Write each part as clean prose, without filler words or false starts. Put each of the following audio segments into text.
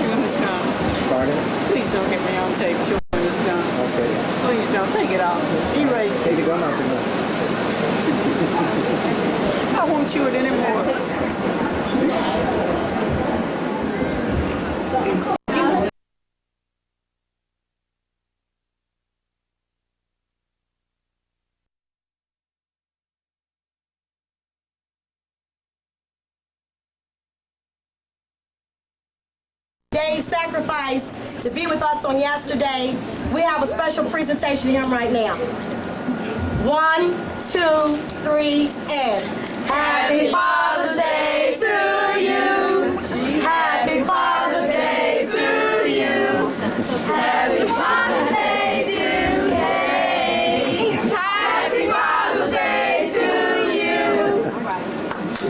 chewing this gum. Pardon? Please don't get me on tape chewing this gum. Okay. Please don't. Take it off. Erase Take the it. gum out the mouth. I won't chew it anymore. Dave sacrificed to be with us on yesterday. We have a special presentation to him right now. 1, 2, 3, and Happy Father's Day to you. Happy Father's Day to you. Happy Father's Day, dear Dave. Happy Father's Day to you.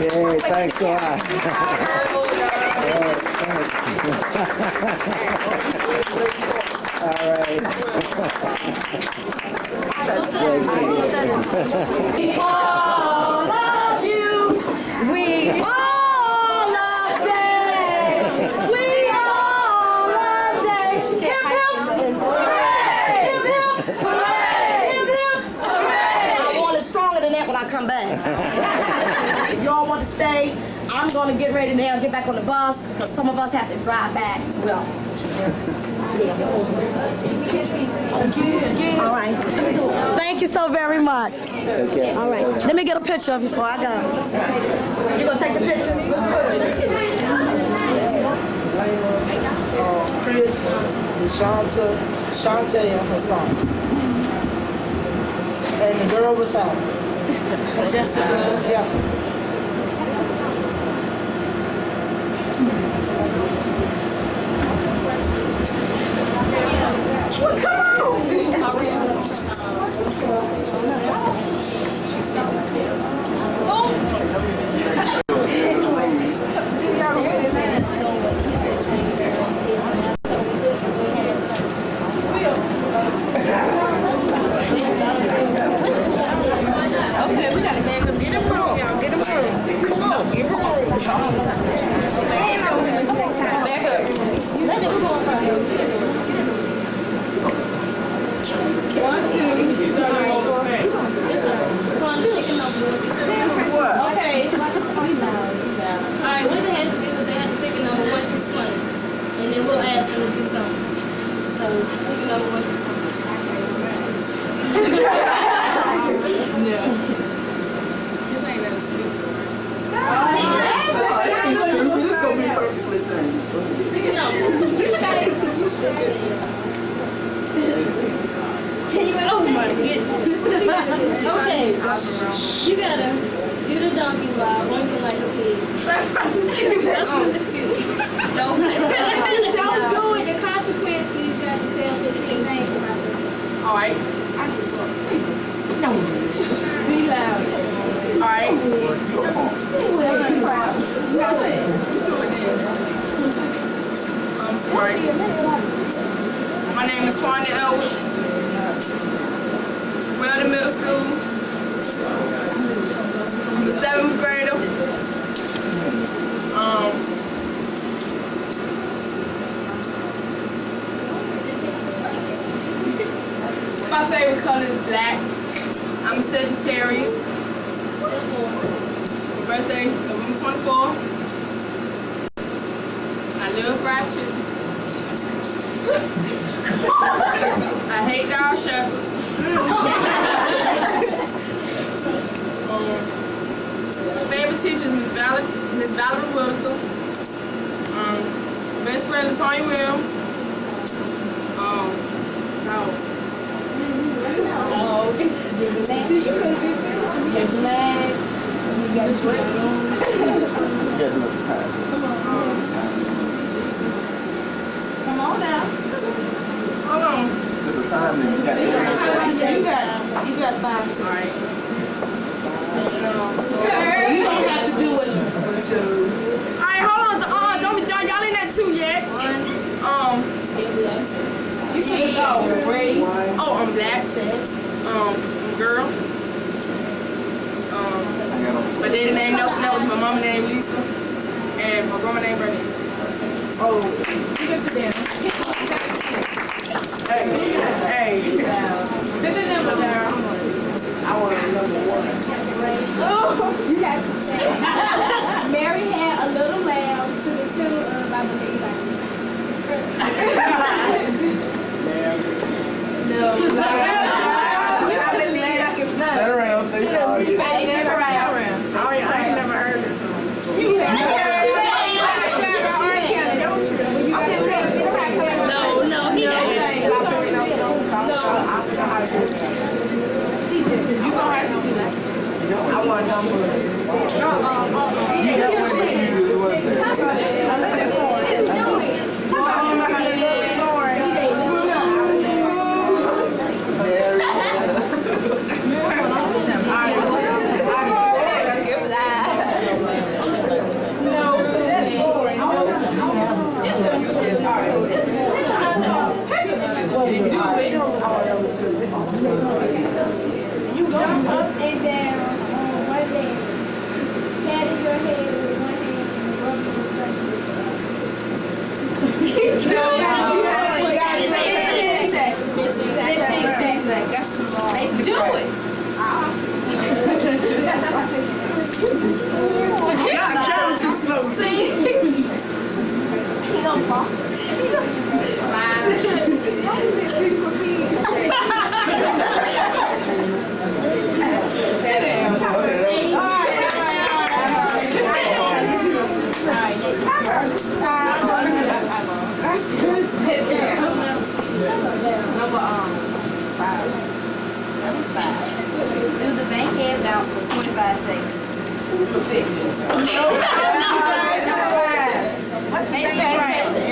Yay, thanks a lot. All right. We all love you. We all love Dave. We all love Dave. Hip, hip. Hooray. Hip, hip. Hooray. Hip, hip. Hooray. I want it stronger than that when I come back. If y'all want to stay, I'm going to get ready now, get back on the bus, because some of us have to drive back. Well, all right. Thank you so very much. Okay. All right. Let me get a picture of you before I go. You gonna take the picture? Chris and Shante and her son. And the girl was out. Jessica. Well, come Okay, we gotta bag them. Get them home, y'all. Get them home. Come on, get them home. Back up. Let them go in front of you. 1, 2. Okay. Alright, what they have to do is they have to pick a number 1 through 20. And then we'll ask them to do something. So, pick a number 1 through 20. No. This ain't no stupid. This gonna be perfectly sane. Oh my goodness. Okay. You gotta do the donkey while one can like a pig. That's what the two. Don't do it. The consequences you got to tell 15 names about it. Alright. No. Be loud. Alright. I'm sorry. My name is Kwanda Elwitz. Weldon Middle School. I'm a 7th grader. My favorite color is black. I'm a Sagittarius. My birthday, November 24. I love fried chicken. I hate dog shepherd. Favorite teacher is Miss Valerie Whitaker. Best friend is Tony Williams. Come on now. Hold on. There's a time limit. You got 5. All right. No. You don't have to do it. All right, hold on. Don't be done. Y'all ain't at 2 yet. You can go. Race. Oh, I'm black. Girl. My daddy named Nelson. That was my mama named Lisa. And my grandma named Bernice. Oh. Hey. Send the number down. I want number one. You got to say. Mary had a little lamb to the tune of, I believe, No. I believe I can fly. Turn around, face all I ain't never I ain't never heard this song. You can No, he doesn't. You gonna have to do that. I want number one. You jump up and down on one leg, patting your head with one hand and rubbing your stomach with the other. You got 10 seconds. Do it. Y'all count too slow. He don't fall. Do the bank head bounce for 25 seconds.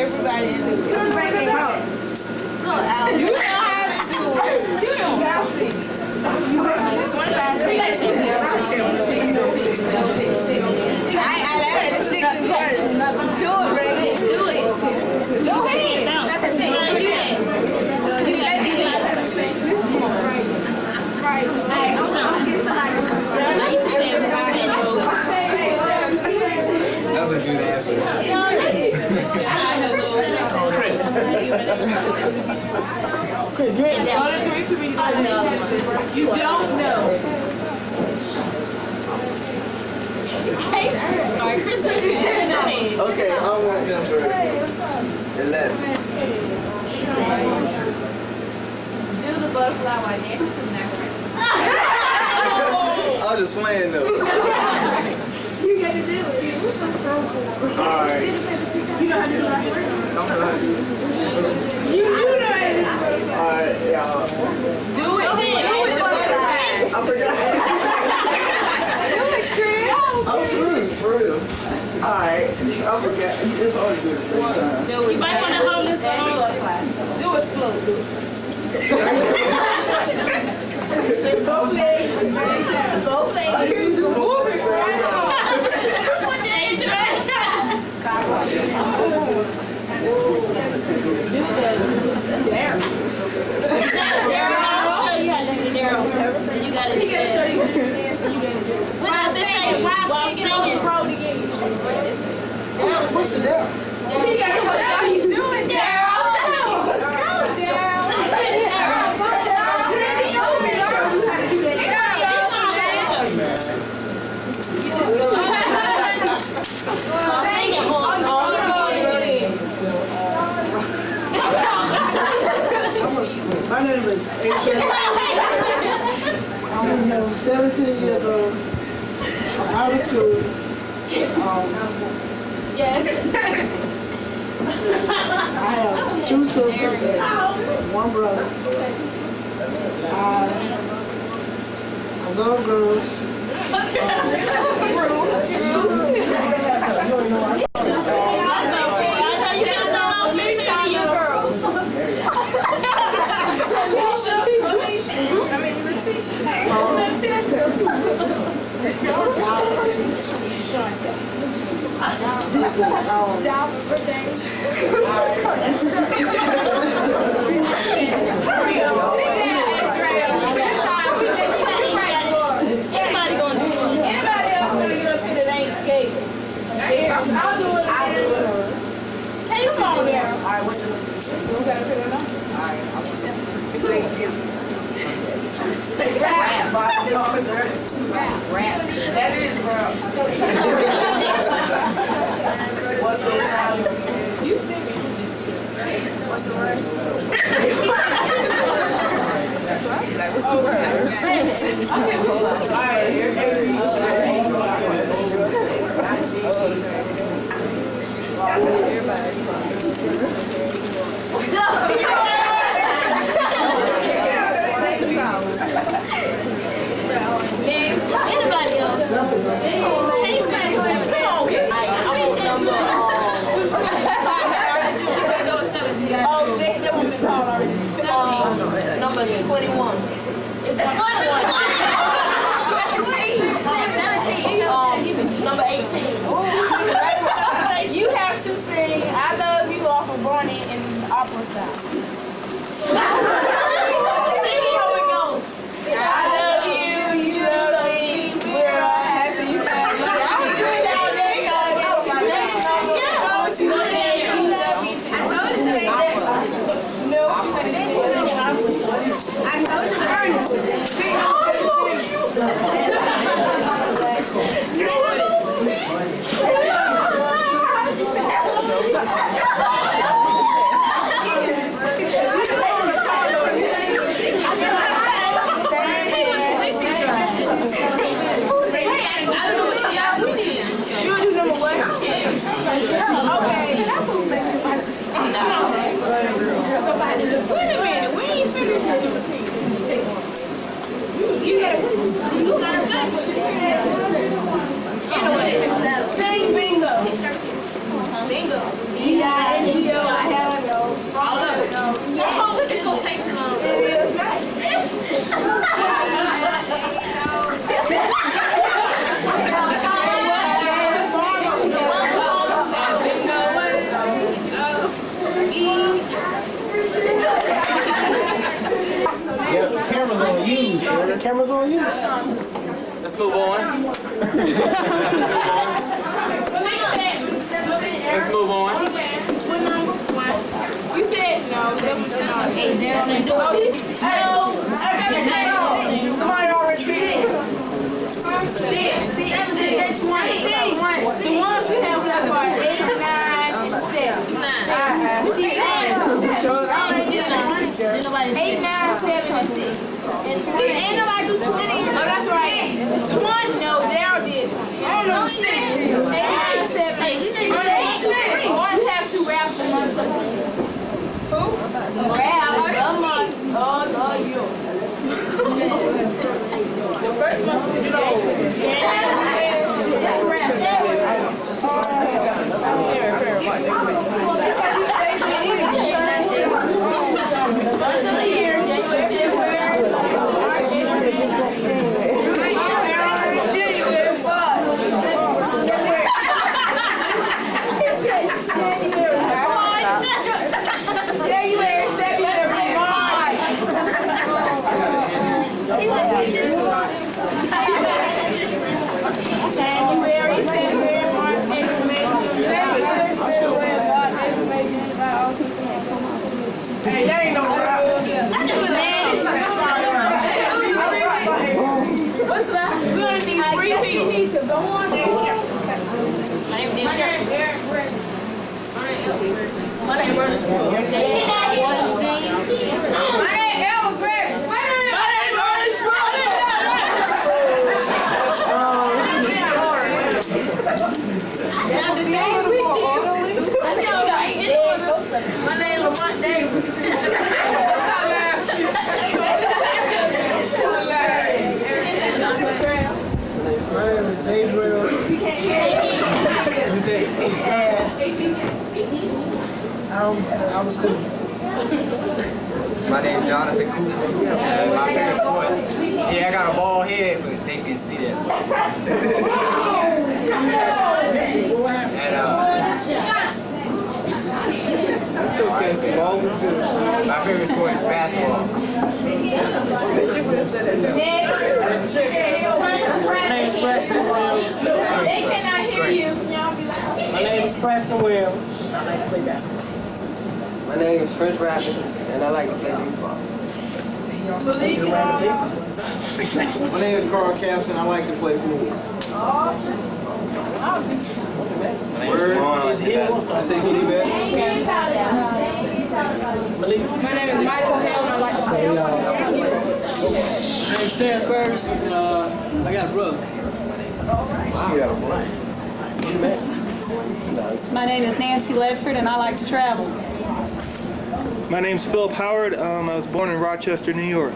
Everybody in the Do the bank head bounce. Go out. You know how to do it. You don't have to. 25 seconds. I left the 6 is worse. Do it, Reggie. Do it. Go ahead. That's a six. That's a good answer. Chris, you ain't All the 3 people you don't know. You don't know. Alright, Chris, Okay, I want number 11. Do the butterfly while dancing to the macaroni. I was just playing though. you got to do it. Alright. You know how to do it. You know how to do it. Alright, y'all. Do it. Do it. I forgot. I'm through, for real. Alright, I forgot. It's hard to do at the same time. Do it. You might want to hold this And the on. butterfly. Do it slow. Do it. Both legs. Both legs. Move it right on. Daryl, I'll show you how to do the Daryl. You got to do that. What does it say? While singing. What's the deal? He got to show you do it, Daryl. My name is A.J. I'm 17 years old. I'm out of school. Yes. I have 2 sisters and 1 brother. I love girls. Everybody gonna do it. Anybody else want to get up here that ain't skating? I'll do it. Casey, Come on, Daryl. All right, what's the What's the word? Like, what's the word? Okay, hold on. All right, here. Anybody else? Hey, Smack. Oh, they won't be called already. Number 21. It's 17. Number 18. You have to sing I Love You off of Barney in opera style. How it goes? I love you, you love me, we're all happy family. I was doing that all day. Don't you say you love me too. I told you to say that. No, you couldn't do it. I told you to earn it. Sing bingo. Bingo. B-I-N-G-O. I have no. All of it. No. It's going to take too long. It is not. Yeah, the camera's on you. The camera's on you. Let's move on. Let's move on. What number? You said no. Somebody already said. The ones we have left are 8, 9, and 7. 8, 9, 7, and 6. And 6. Ain't nobody do 20. Oh, that's right. 20. No, Daryl did 20. Oh, no, 6. 8, 9, 7, 8. You have to wrap the months up. Who? Wrap the months of the year. The first month is Joe. Just wrap it. Months of the year, January, February, March, April, January, March. January, February, March. January, February, March, April, May, June, January, February, March, April, May, June, July, August. Hey, that ain't no rap. What's that? We're gonna need 3 people. You need to go on there. My name is Eric. My name is Elvis. My name is Elvis. My name is Lamont Davis. I'm a student. My name's Jonathan Cooper. My favorite sport. Yeah, I got a bald head, but they can see that. And my favorite sport is basketball. They cannot hear you. My name is Preston Williams. I like to play basketball. My name is French Rapids, and I like to play baseball. My name is Carl Campson. I like to play pool. My name is Ron. I take any bet. My name is Michael Hale, and I like to play. My name's Sam Spurs, and I got a brother. You got a boy. My name is Nancy Ledford, and I like to travel. My name's Philip Howard. I was born in Rochester, New York.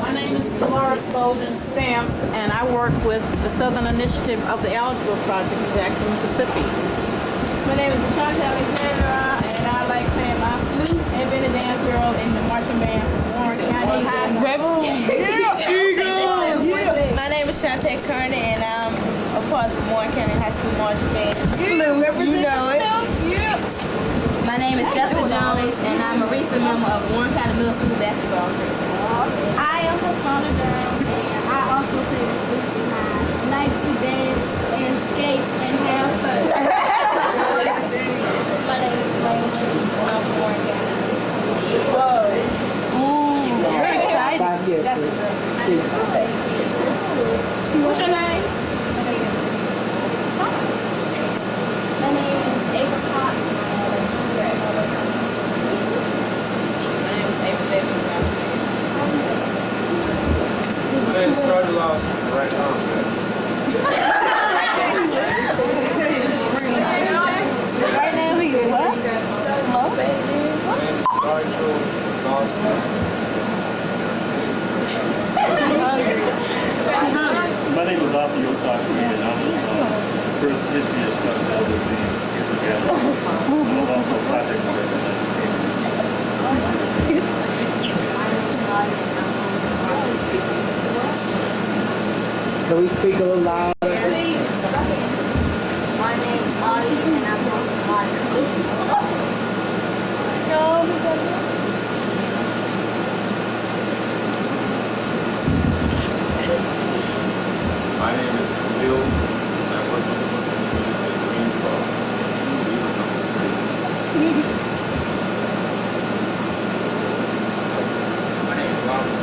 My name is Dolores Golden Stamps, and I work with the Southern Initiative of the Eligible Project in Jackson, Mississippi. My name is Ashante Alexandra, and I like playing my flute and being a dance girl in the marching band from Warren County High School. My name is Shantae Kearney, and I'm a part of the Warren County High School marching band. You know it. My name is Jessica Jones, and I'm a recent member of Warren County Middle School basketball team. I am Hasana Girls, and I also play the flute and I like to dance and skate and have fun. My name is Layla, and I'm from Warren County. Very excited. That's the girl. What's your name? My name is Ava Cox. My name is Ava Davis. Man, start the loss right now. Right now, he's what? Start your loss. My name is Arthur Yosaki, and I'm first history instructor with the I'm also a project director. Can we speak a little louder? My name is Audie, and I'm from Audie. My name is Khalil, and I work with the Muslim community in Greensboro. My name is Robert.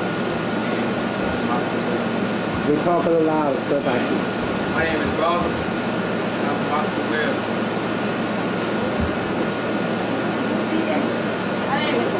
We talk a little louder, so thank you. My name is Robert. And I'm from Oxford, Wales. My name is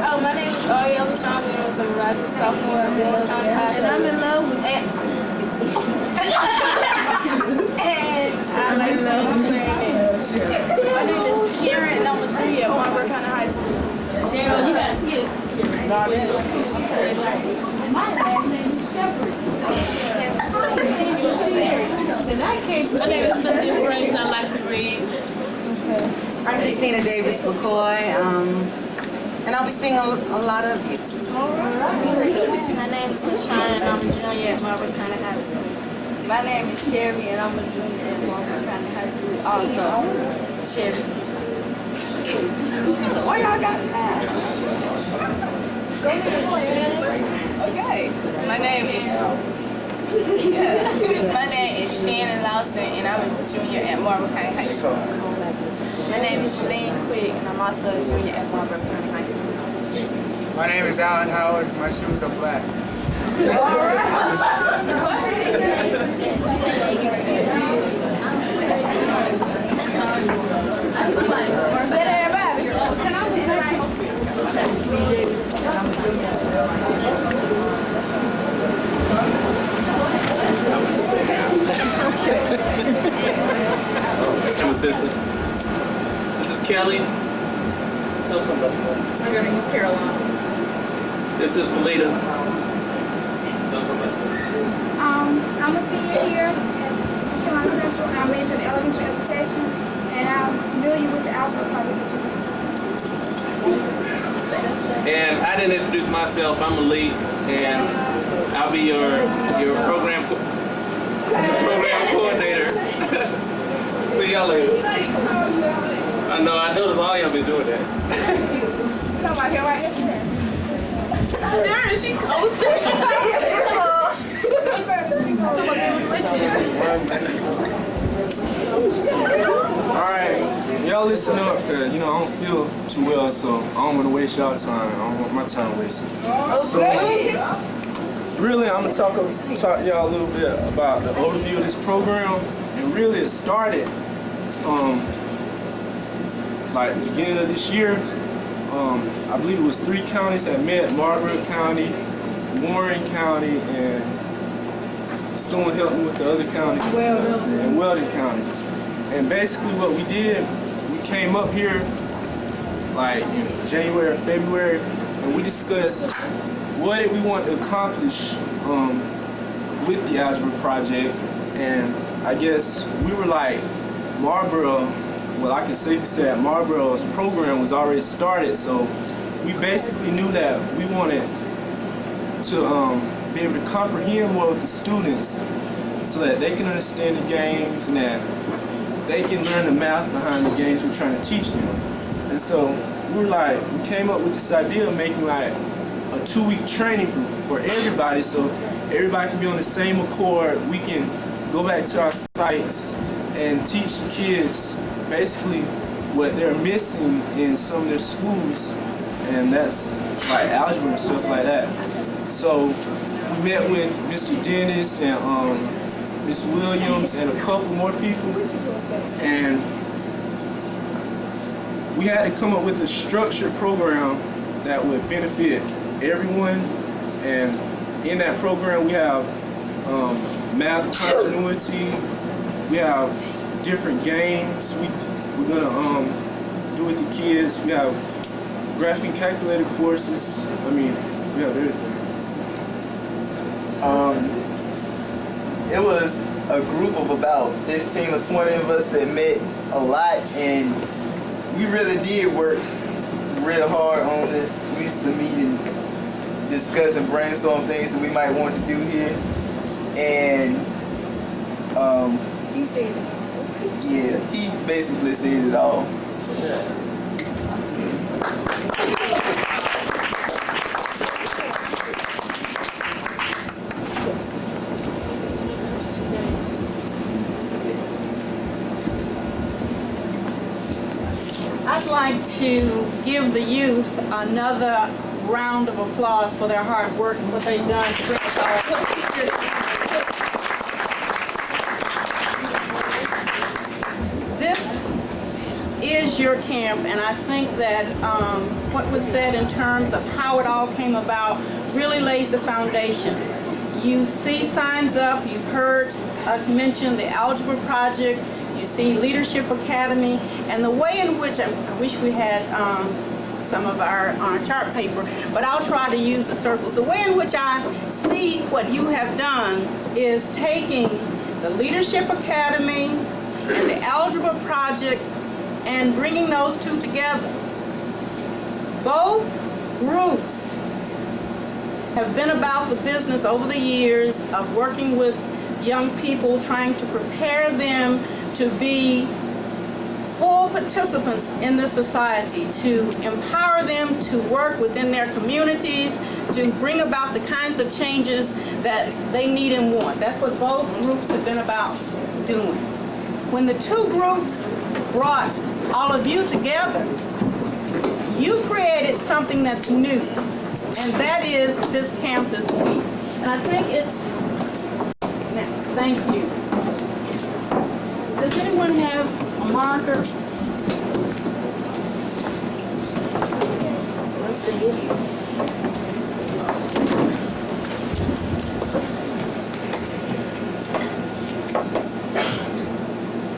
Oh, my name is Ariel Sean Williams. I'm a rising sophomore at Warren County High School. and I'm in love with And I like love my name is Karen, and I'm a junior at Warren County High School. Daryl, you gotta skip. My last name is Shepherd. My name is Cynthia Fraser. I like to read. I'm Christina Davis McCoy, and I'll be seeing a lot of you. My name is LaShawn, and I'm a junior at Marlboro County High School. My name is Sherry, and I'm a junior at Warren County High School. Also, Sherry. Why y'all got that? Okay. My name is. Yeah. My name is Shannon Lawson, and I'm a junior at Marble County High School. My name is Shalene Quick, and I'm also a junior at Marble County High School. My name is Alan Howard. My shoes are black. Assistant. This is Kelly. Tell somebody. I'm going to use Caroline. This is Felita. Tell somebody. I'm a senior here at Carolina Central, and I major in elementary education, and I'm familiar with the algebra project that you're doing. And I didn't introduce myself. I'm Malik, and I'll be your program coordinator. See y'all later. I noticed all y'all been doing that. Come on, here, right here. There she goes. Alright, y'all listen up, because, I don't feel too well, so I don't want to waste y'all time. I don't want my time wasted. So, really, I'm going to talk to y'all a little bit about the overview of this program. And really, it started like the beginning of this year. I believe it was 3 counties that met: Margaret County, Warren County, and someone helped me with the other county, and Weldon County. And basically what we did, we came up here like in January or February, and we discussed what did we want to accomplish with the algebra project. And I guess we were like, Marlboro, well, I can safely say that Marlboro's program was already started, so we basically knew that we wanted to be able to comprehend more with the students so that they can understand the games and that they can learn the math behind the games we're trying to teach them. And so we came up with this idea of making like a 2-week training for everybody, so everybody can be on the same accord. We can go back to our sites and teach the kids basically what they're missing in some of their schools, and that's like algebra and stuff like that. So we met with Mr. Dennis and Ms. Williams and a couple more people, and we had to come up with a structured program that would benefit everyone. And in that program we have math continuity, we have different games we're gonna do with the kids. We have graphing calculator courses. I mean, we have everything. It was a group of about 15 or 20 of us that met a lot, and we really did work real hard on this. We used to meet and discuss and brainstorm things that we might want to do here. And He said it. yeah, he basically said it all. I'd like to give the youth another round of applause for their hard work and what they've done to bring us all. This is your camp, and I think that what was said in terms of how it all came about really lays the foundation. You see signs up, you've heard us mention the Algebra Project, you see Leadership Academy, and the way in which, I wish we had some of our chart paper, but I'll try to use the circles. The way in which I see what you have done is taking the Leadership Academy and the Algebra Project and bringing those two together. Both groups have been about the business over the years of working with young people, trying to prepare them to be full participants in this society, to empower them to work within their communities, to bring about the kinds of changes that they need and want. That's what both groups have been about doing. When the two groups brought all of you together, you created something that's new, and that is this camp this week. And I think it's, thank you. Does anyone have a marker? Let's see.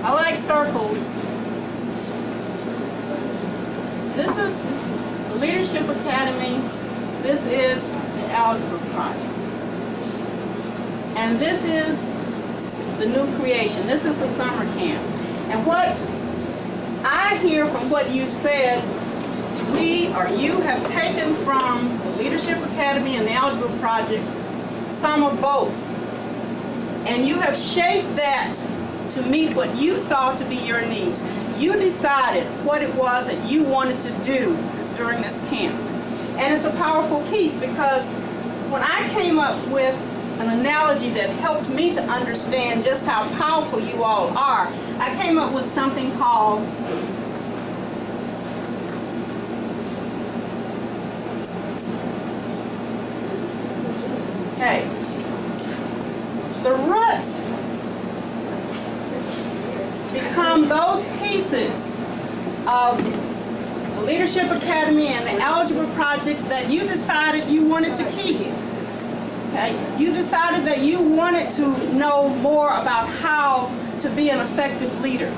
I like circles. This is the Leadership Academy. This is the Algebra Project. And this is the new creation. This is the summer camp. And what I hear from what you've said, you have taken from the Leadership Academy and the Algebra Project some of both. And you have shaped that to meet what you saw to be your needs. You decided what it was that you wanted to do during this camp. And it's a powerful piece because when I came up with an analogy that helped me to understand just how powerful you all are, I came up with something called the roots become those pieces of the Leadership Academy and the Algebra Project that you decided you wanted to keep. Okay? You decided that you wanted to know more about how to be an effective leader.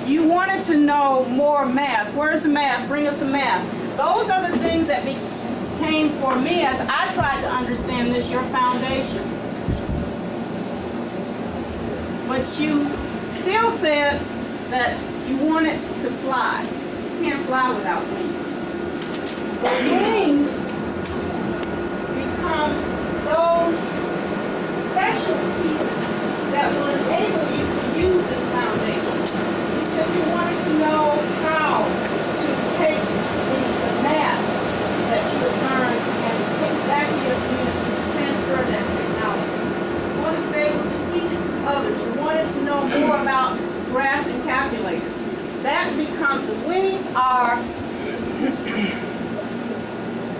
You wanted to know more math. Where's the math? Bring us some math. Those are the things that became for me as I tried to understand this, your foundation. But you still said that you wanted to fly. You can't fly without wings. The wings become those special pieces that will enable you to use this foundation. You said you wanted to know how to take the math that you have learned and take it back to your community and transfer that technology. You wanted to be able to teach it to others. You wanted to know more about graph and calculators. That becomes, the wings are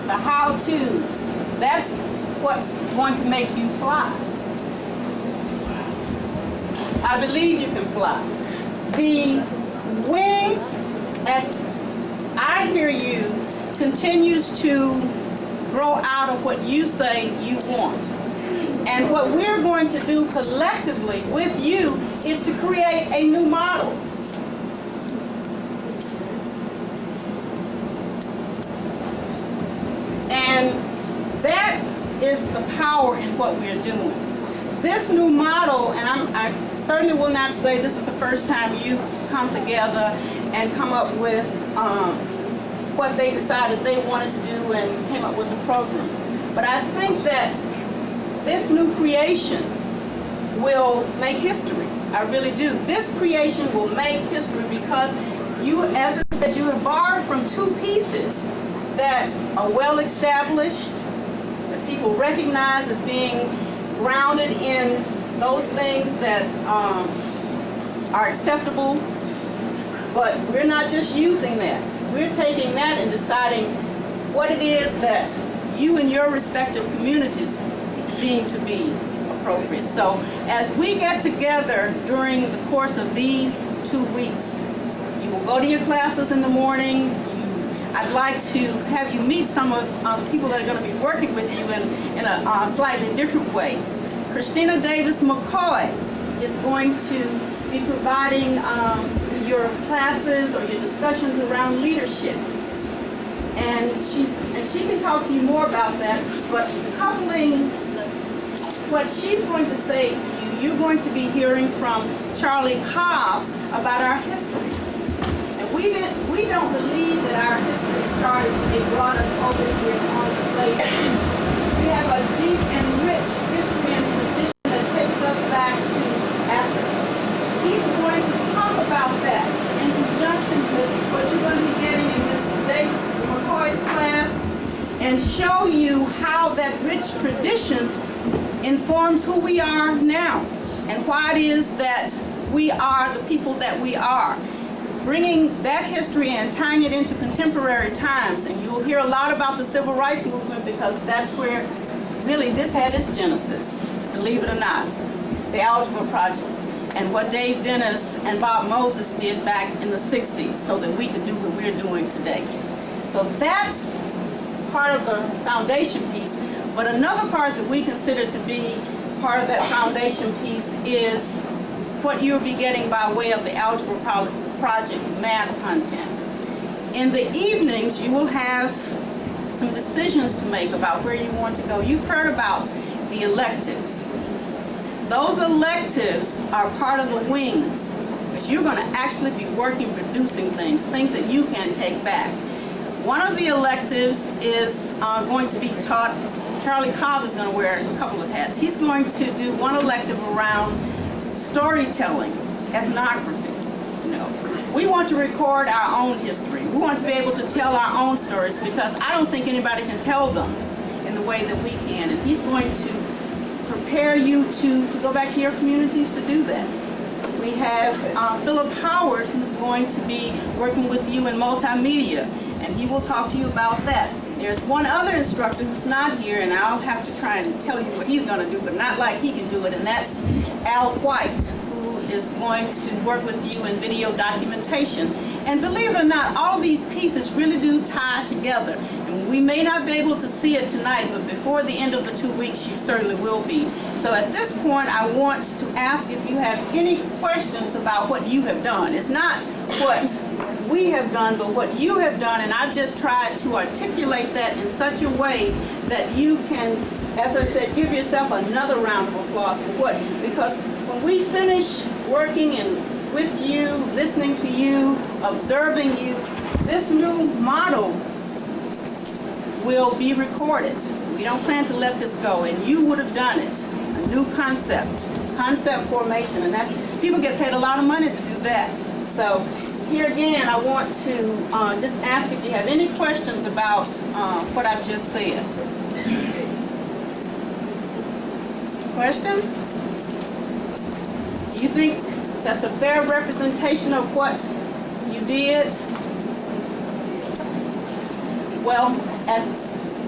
the how-tos. That's what's going to make you fly. I believe you can fly. The wings, as I hear you, continues to grow out of what you say you want. And what we're going to do collectively with you is to create a new model. And that is the power in what we're doing. This new model, and I certainly will not say this is the first time you've come together and come up with what they decided they wanted to do and came up with the program. But I think that this new creation will make history. I really do. This creation will make history because you, as I said, you have borrowed from two pieces that are well established, that people recognize as being grounded in those things that are acceptable. But we're not just using that. We're taking that and deciding what it is that you and your respective communities deem to be appropriate. So as we get together during the course of these 2 weeks, you will go to your classes in the morning. I'd like to have you meet some of the people that are going to be working with you in a slightly different way. Christina Davis McCoy is going to be providing your classes or your discussions around leadership. And she can talk to you more about that, but coupling what she's going to say to you, you're going to be hearing from Charlie Cobbs about our history. And we don't believe that our history started when they brought us over here on the slave ship. We have a deep and rich history and tradition that takes us back to Africa. He's going to talk about that in conjunction with what you're going to be getting in Ms. Davis McCoy's class and show you how that rich tradition informs who we are now and why it is that we are the people that we are. Bringing that history and tying it into contemporary times, and you'll hear a lot about the civil rights movement because that's where really this had its genesis, believe it or not, the Algebra Project, and what Dave Dennis and Bob Moses did back in the 60s so that we could do what we're doing today. So that's part of the foundation piece, but another part that we consider to be part of that foundation piece is what you'll be getting by way of the Algebra Project math content. In the evenings, you will have some decisions to make about where you want to go. You've heard about the electives. Those electives are part of the wings, because you're going to actually be working, producing things that you can take back. One of the electives is going to be taught, Charlie Cobb is going to wear a couple of hats. He's going to do one elective around storytelling, ethnography. You know, we want to record our own history. We want to be able to tell our own stories because I don't think anybody can tell them in the way that we can. And he's going to prepare you to go back to your communities to do that. We have Philip Howard, who's going to be working with you in multimedia, and he will talk to you about that. There's one other instructor who's not here, and I'll have to try and tell you what he's going to do, but not like he can do it, and that's Al White, who is going to work with you in video documentation. And believe it or not, all these pieces really do tie together. And we may not be able to see it tonight, but before the end of the 2 weeks, you certainly will be. So at this point, I want to ask if you have any questions about what you have done. It's not what we have done, but what you have done, and I've just tried to articulate that in such a way that you can, as I said, give yourself another round of applause for what, because when we finish working and with you, listening to you, observing you, this new model will be recorded. We don't plan to let this go, and you would have done it. A new concept formation, and that's, people get paid a lot of money to do that. So here again, I want to just ask if you have any questions about what I've just said. Questions? Do you think that's a fair representation of what you did? Well,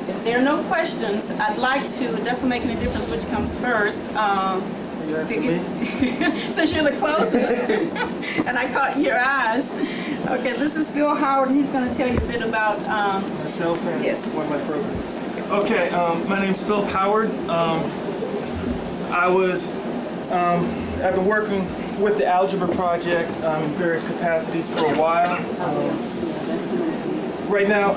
if there are no questions, I'd like to, it doesn't make any difference which comes first. Since you're the closest, and I caught your eyes. Okay, this is Phil Howard, and he's going to tell you a bit about myself and yes. one of my programs. Okay, my name's Phil Howard. I've been working with the Algebra Project in various capacities for a while. Right now,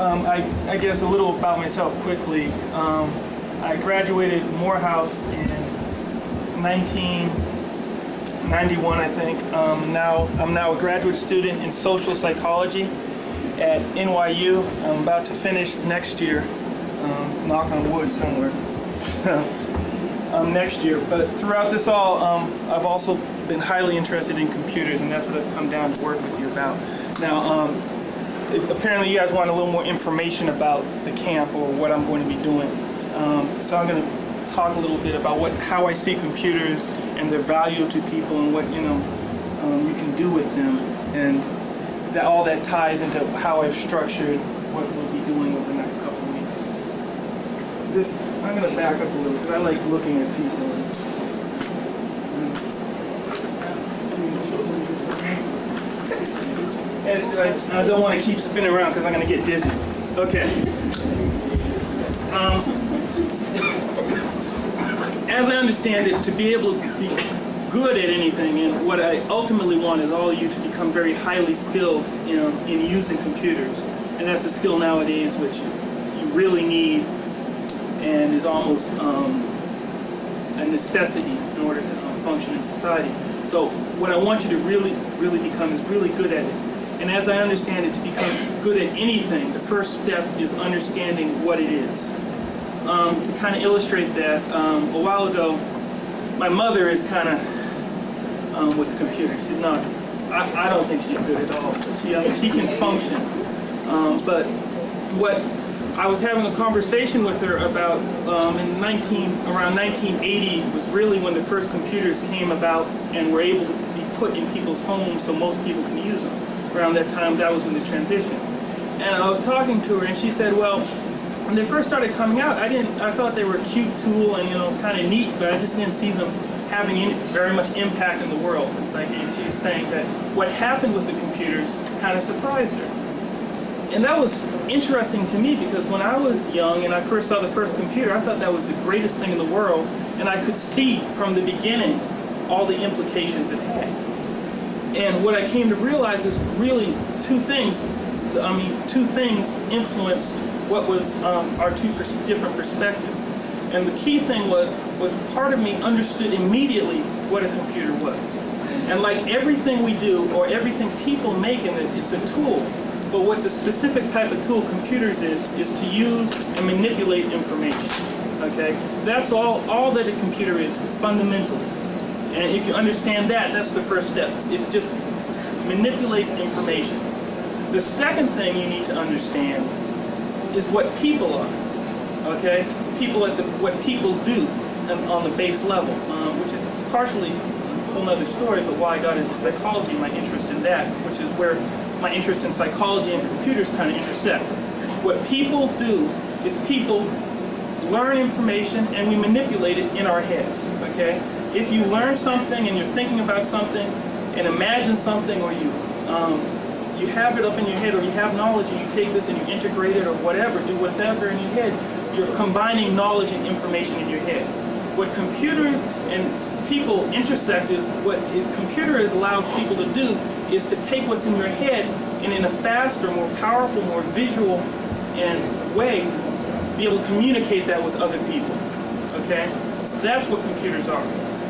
I guess a little about myself quickly. I graduated Morehouse in 1991, I think. I'm now a graduate student in social psychology at NYU. I'm about to finish next year. Knock on wood somewhere. Next year. But throughout this all, I've also been highly interested in computers, and that's what I've come down to work with you about. Now, apparently you guys want a little more information about the camp or what I'm going to be doing. So I'm going to talk a little bit about how I see computers and their value to people and what you can do with them, and all that ties into how I've structured what we'll be doing over the next couple of weeks. I'm going to back up a little because I like looking at people. And I don't want to keep spinning around because I'm going to get dizzy. Okay. As I understand it, to be able to be good at anything, and what I ultimately want is all of you to become very highly skilled in using computers. And that's a skill nowadays which you really need and is almost a necessity in order to function in society. So what I want you to really become is really good at it. And as I understand it, to become good at anything, the first step is understanding what it is. To kind of illustrate that, a while ago, my mother is kind of with computers. She's not, I don't think she's good at all. But she can function. But I was having a conversation with her about around 1980 was really when the first computers came about and were able to be put in people's homes so most people can use them. Around that time, that was when the transition. And I was talking to her, and she said, well, when they first started coming out, I thought they were a cute tool and, you know, kind of neat, but I just didn't see them having any very much impact in the world. It's like, and she's saying that what happened with the computers kind of surprised her. And that was interesting to me because when I was young and I first saw the first computer, I thought that was the greatest thing in the world, and I could see from the beginning all the implications it had. And what I came to realize is really two things influenced what was our two different perspectives. And the key thing was part of me understood immediately what a computer was. And like everything we do or everything people make in it, it's a tool. But what the specific type of tool computers is to use and manipulate information. Okay? That's all that a computer is, fundamentally. And if you understand that, that's the first step. It just manipulates information. The second thing you need to understand is what people are. Okay? What people do on the base level, which is partially a whole other story, but why I got into psychology, my interest in that, which is where my interest in psychology and computers kind of intersect. What people do is people learn information and we manipulate it in our heads, okay? If you learn something and you're thinking about something and imagine something, or you have it up in your head, or you have knowledge and you take this and you integrate it or whatever, do whatever in your head, you're combining knowledge and information in your head. What computers and people intersect is what a computer allows people to do is to take what's in your head and in a faster, more powerful, more visual way, be able to communicate that with other people, okay? That's what computers are.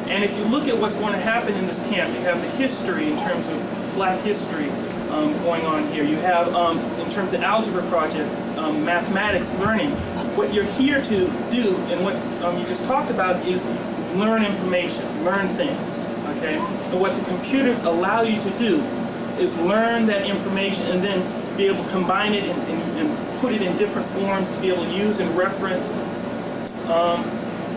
And if you look at what's going to happen in this camp, you have the history in terms of Black history going on here. You have, in terms of algebra project, mathematics learning. What you're here to do, and what you just talked about, is learn information, learn things, okay? And what the computers allow you to do is learn that information and then be able to combine it and put it in different forms to be able to use and reference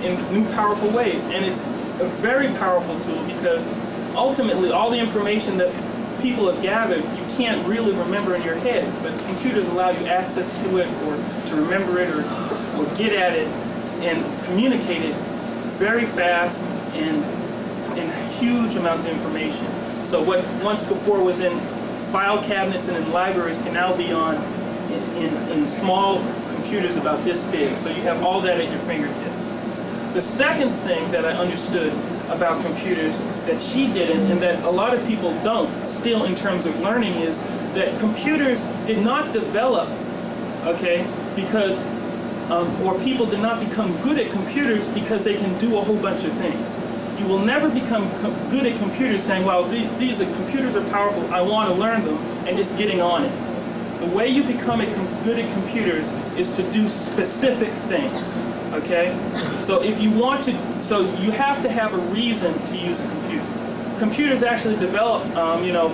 in new powerful ways. And it's a very powerful tool because ultimately all the information that people have gathered you can't really remember in your head, but computers allow you access to it or to remember it or get at it and communicate it very fast and in huge amounts of information. So what once before was in file cabinets and in libraries can now be on in small computers about this big. So you have all that at your fingertips. The second thing that I understood about computers that she didn't, and that a lot of people don't still in terms of learning, is that computers did not develop, okay, because or people did not become good at computers because they can do a whole bunch of things. You will never become good at computers saying, well, these computers are powerful, I want to learn them, and just getting on it. The way you become good at computers is to do specific things, okay? So if you want to, so you have to have a reason to use a computer. Computers actually developed, you know,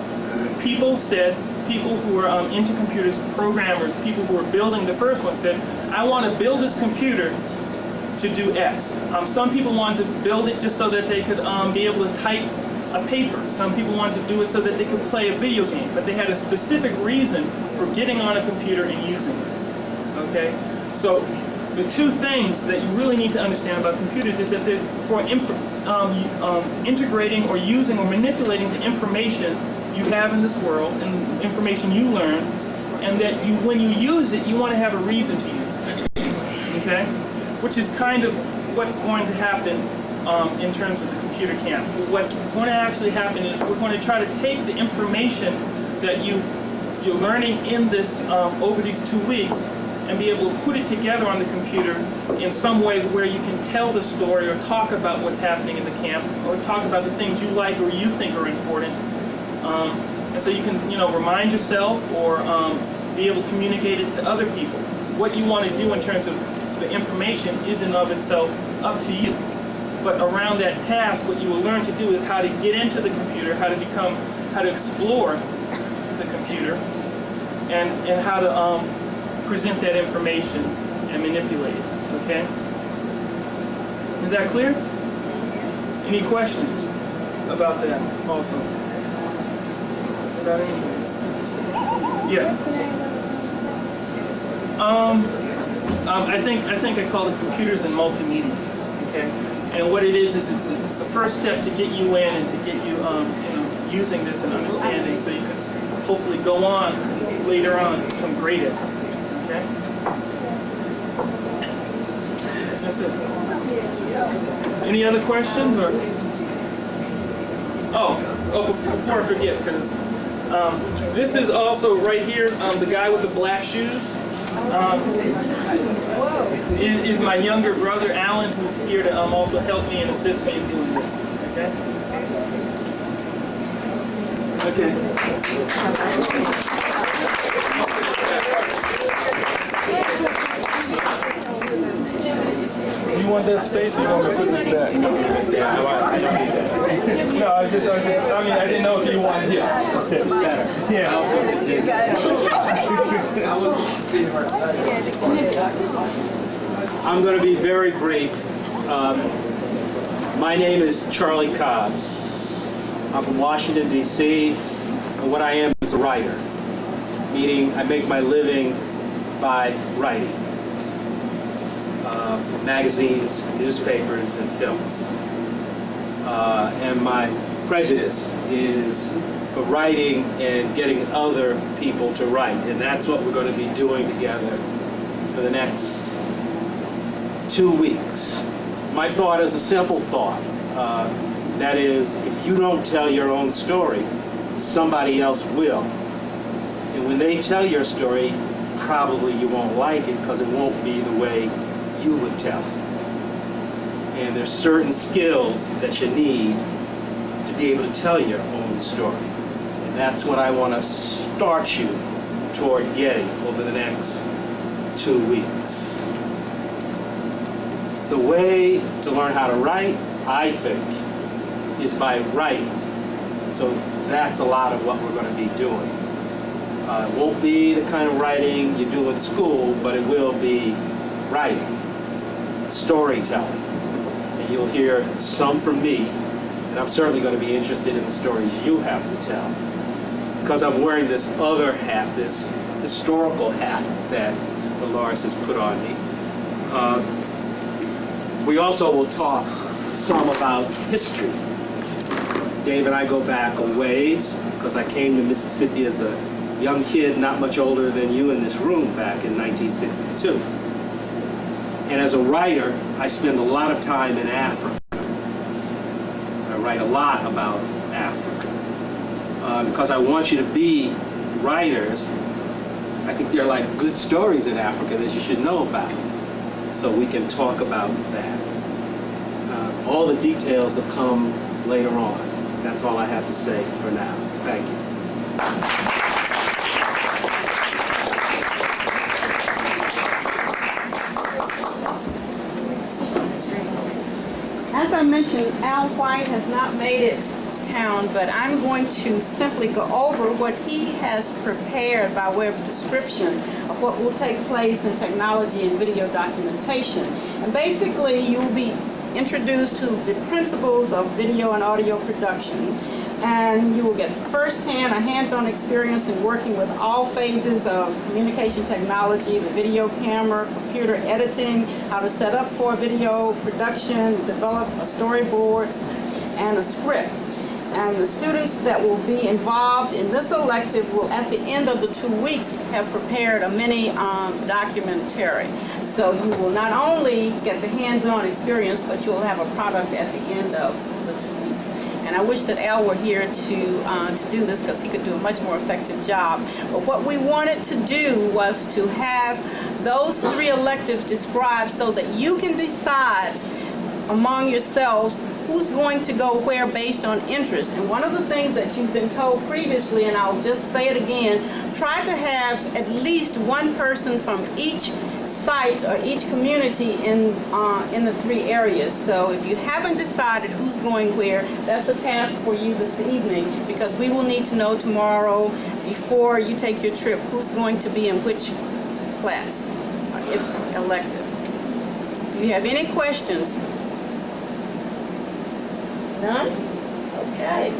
people who were into computers, programmers, people who were building the first one said, I want to build this computer to do X. Some people wanted to build it just so that they could be able to type a paper. Some people wanted to do it so that they could play a video game, but they had a specific reason for getting on a computer and using it, okay? So the two things that you really need to understand about computers is that they're for integrating or using or manipulating the information you have in this world and information you learn, and that when you use it, you want to have a reason to use it, okay? Which is kind of what's going to happen in terms of the computer camp. What's going to actually happen is we're going to try to take the information that you're learning in this over these 2 weeks and be able to put it together on the computer in some way where you can tell the story or talk about what's happening in the camp or talk about the things you like or you think are important. And so you can, you know, remind yourself or be able to communicate it to other people. What you want to do in terms of the information is in and of itself up to you. But around that task, what you will learn to do is how to get into the computer, how to explore the computer, and how to present that information and manipulate it, okay? Is that clear? Any questions about that also? About anything? Yeah. I think I call it computers and multimedia, okay? And what it is it's the first step to get you in and to get you, using this and understanding, so you can hopefully go on later on and become great at it, okay? That's it. Any other questions? Or? Before I forget, because this is also right here, the guy with the black shoes. Is my younger brother Alan, who's here to also help me and assist me in doing this. Okay. Okay. You want that space, or you want me to put this back? Yeah, I don't need that. No, I didn't know if you wanted it. It's better. Yeah. I'm going to be very brief. My name is Charlie Cobb. I'm from Washington, D.C., and what I am is a writer, meaning I make my living by writing. Magazines, newspapers, and films. And my prejudice is for writing and getting other people to write, and that's what we're going to be doing together for the next 2 weeks. My thought is a simple thought. That is, if you don't tell your own story, somebody else will. And when they tell your story, probably you won't like it because it won't be the way you would tell it. And there's certain skills that you need to be able to tell your own story. And that's what I want to start you toward getting over the next 2 weeks. The way to learn how to write, I think, is by writing. So that's a lot of what we're going to be doing. It won't be the kind of writing you do in school, but it will be writing, storytelling. And you'll hear some from me, and I'm certainly going to be interested in the stories you have to tell. Because I'm wearing this other hat, this historical hat that Dolores has put on me. We also will talk some about history. Dave and I go back a ways, because I came to Mississippi as a young kid, not much older than you in this room, back in 1962. And as a writer, I spend a lot of time in Africa. I write a lot about Africa. Because I want you to be writers. I think there are like good stories in Africa that you should know about. So we can talk about that. All the details will come later on. That's all I have to say for now. Thank you. As I mentioned, Al White has not made it to town, but I'm going to simply go over what he has prepared by way of a description of what will take place in technology and video documentation. And basically, you'll be introduced to the principles of video and audio production, and you will get firsthand a hands-on experience in working with all phases of communication technology, the video camera, computer editing, how to set up for video production, develop a storyboard and a script. And the students that will be involved in this elective will, at the end of the 2 weeks, have prepared a mini documentary. So you will not only get the hands-on experience, but you will have a product at the end of the 2 weeks. And I wish that Al were here to do this, because he could do a much more effective job. But what we wanted to do was to have those 3 electives described so that you can decide among yourselves who's going to go where based on interest. And one of the things that you've been told previously, and I'll just say it again, try to have at least one person from each site or each community in the 3 areas. So if you haven't decided who's going where, that's a task for you this evening, because we will need to know tomorrow before you take your trip who's going to be in which class, if elective. Do you have any questions? None? Okay.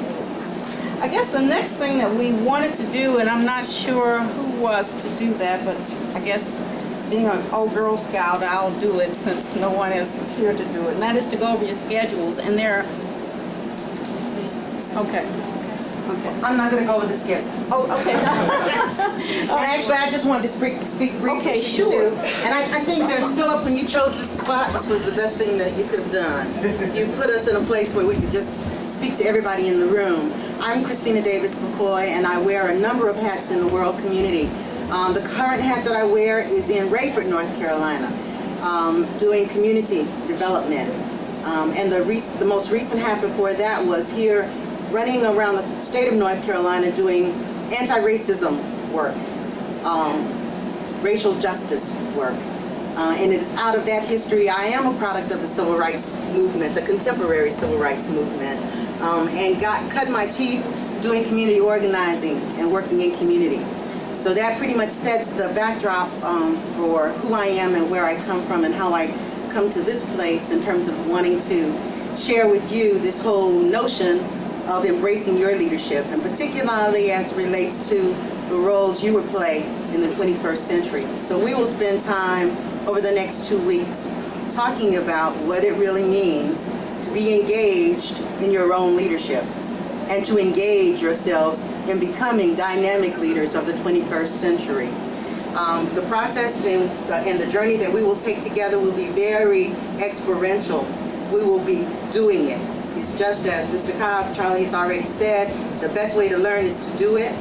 I guess the next thing that we wanted to do, and I'm not sure who was to do that, but I guess being an old Girl Scout, I'll do it since no one else is here to do it, and that is to go over your schedules, and there. Okay. Okay. I'm not going to go over the schedule. Oh, okay. And actually, I just wanted to speak briefly to you too. And I think that, Philip, when you chose this spot, this was the best thing that you could have done. You put us in a place where we could just speak to everybody in the room. I'm Christina Davis McCoy, and I wear a number of hats in the world community. The current hat that I wear is in Rayford, North Carolina, doing community development. And the most recent hat before that was here running around the state of North Carolina doing anti-racism work, racial justice work. And it is out of that history. I am a product of the civil rights movement, the contemporary civil rights movement, and cut my teeth doing community organizing and working in community. So that pretty much sets the backdrop for who I am and where I come from and how I come to this place in terms of wanting to share with you this whole notion of embracing your leadership, and particularly as it relates to the roles you will play in the 21st century. So we will spend time over the next 2 weeks talking about what it really means to be engaged in your own leadership and to engage yourselves in becoming dynamic leaders of the 21st century. The process and the journey that we will take together will be very experiential. We will be doing it. It's just as Mr. Cobb, Charlie has already said, the best way to learn is to do it,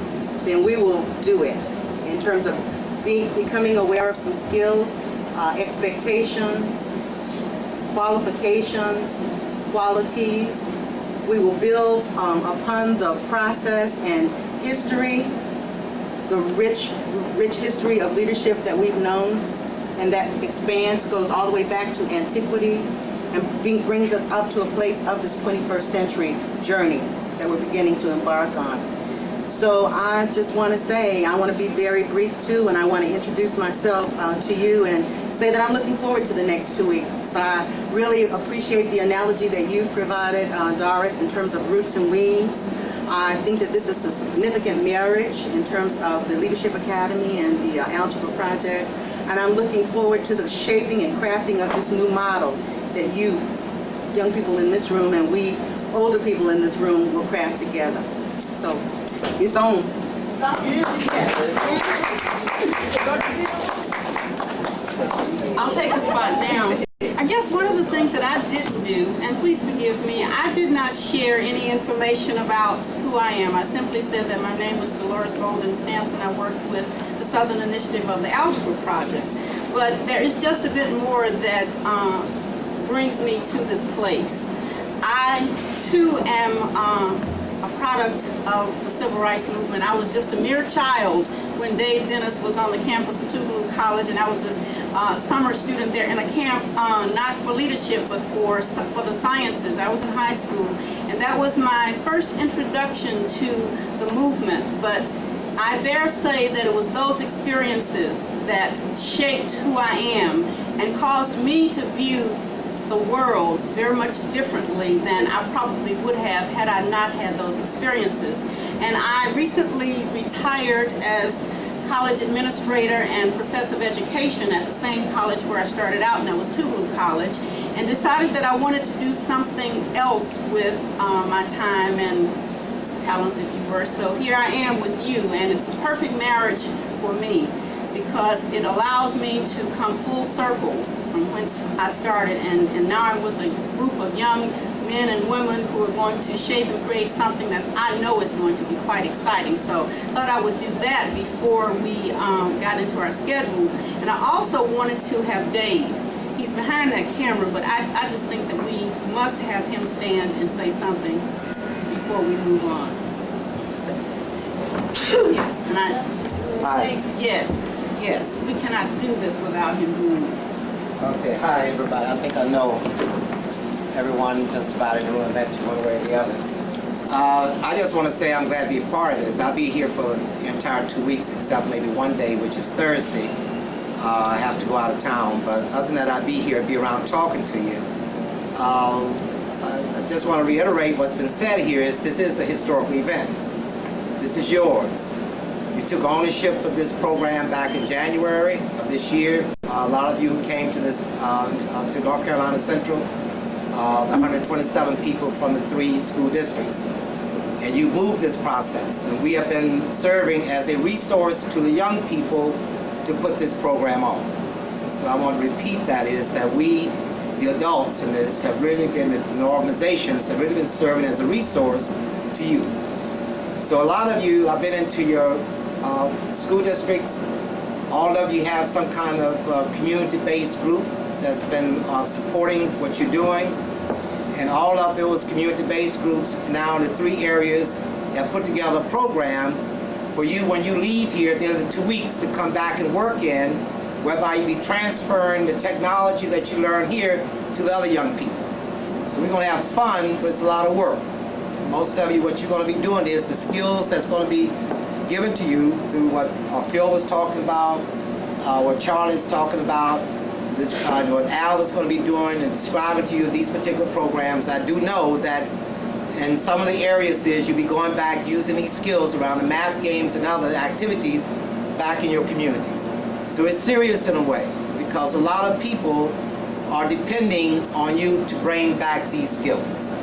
then we will do it in terms of becoming aware of some skills, expectations, qualifications, qualities. We will build upon the process and history, the rich history of leadership that we've known, and that expands, goes all the way back to antiquity, and brings us up to a place of this 21st century journey that we're beginning to embark on. So I just want to say, I want to be very brief too, and I want to introduce myself to you and say that I'm looking forward to the next 2 weeks. I really appreciate the analogy that you've provided, Doris, in terms of roots and weeds. I think that this is a significant marriage in terms of the Leadership Academy and the Algebra Project, and I'm looking forward to the shaping and crafting of this new model that you, young people in this room, and we, older people in this room, will craft together. So, it's on. I'll take a spot now. I guess one of the things that I didn't do, and please forgive me, I did not share any information about who I am. I simply said that my name was Dolores Golden Stamps and I worked with the Southern Initiative of the Algebra Project. But there is just a bit more that brings me to this place. I too am a product of the Civil Rights Movement. I was just a mere child when Dave Dennis was on the campus of Tougaloo College, and I was a summer student there in a camp, not for leadership, but for the sciences. I was in high school, and that was my first introduction to the movement. But I dare say that it was those experiences that shaped who I am and caused me to view the world very much differently than I probably would have had I not had those experiences. And I recently retired as college administrator and professor of education at the same college where I started out, and that was Tougaloo College, and decided that I wanted to do something else with my time and talents, if you were. So here I am with you, and it's a perfect marriage for me because it allows me to come full circle from whence I started, and now I'm with a group of young men and women who are going to shape and create something that I know is going to be quite exciting. So I thought I would do that before we got into our schedule. And I also wanted to have Dave. He's behind that camera, but I just think that we must have him stand and say something before we move on. Yes, and yes, we cannot do this without him doing it. Okay, hi everybody. I think I know everyone just about in the room, met you one way or the other. I just want to say I'm glad to be a part of this. I'll be here for the entire 2 weeks except maybe one day, which is Thursday. I have to go out of town, but other than that, I'd be here, be around talking to you. I just want to reiterate what's been said here is this is a historical event. This is yours. You took ownership of this program back in January of this year. A lot of you who came to this, to North Carolina Central, 127 people from the 3 school districts. And you moved this process. And we have been serving as a resource to the young people to put this program on. So I want to repeat that is that we, the adults in this, have really been, in organizations, have really been serving as a resource to you. So a lot of you have been into your school districts. All of you have some kind of community-based group that's been supporting what you're doing. And all of those community-based groups now in the 3 areas have put together a program for you when you leave here at the end of the 2 weeks to come back and work in, whereby you be transferring the technology that you learn here to the other young people. So we're going to have fun, but it's a lot of work. Most of you, what you're going to be doing is the skills that's going to be given to you through what Phil was talking about, what Charlie's talking about, what Al is going to be doing and describing to you these particular programs. I do know that in some of the areas is you'll be going back using these skills around the math games and other activities back in your communities. So it's serious in a way because a lot of people are depending on you to bring back these skills,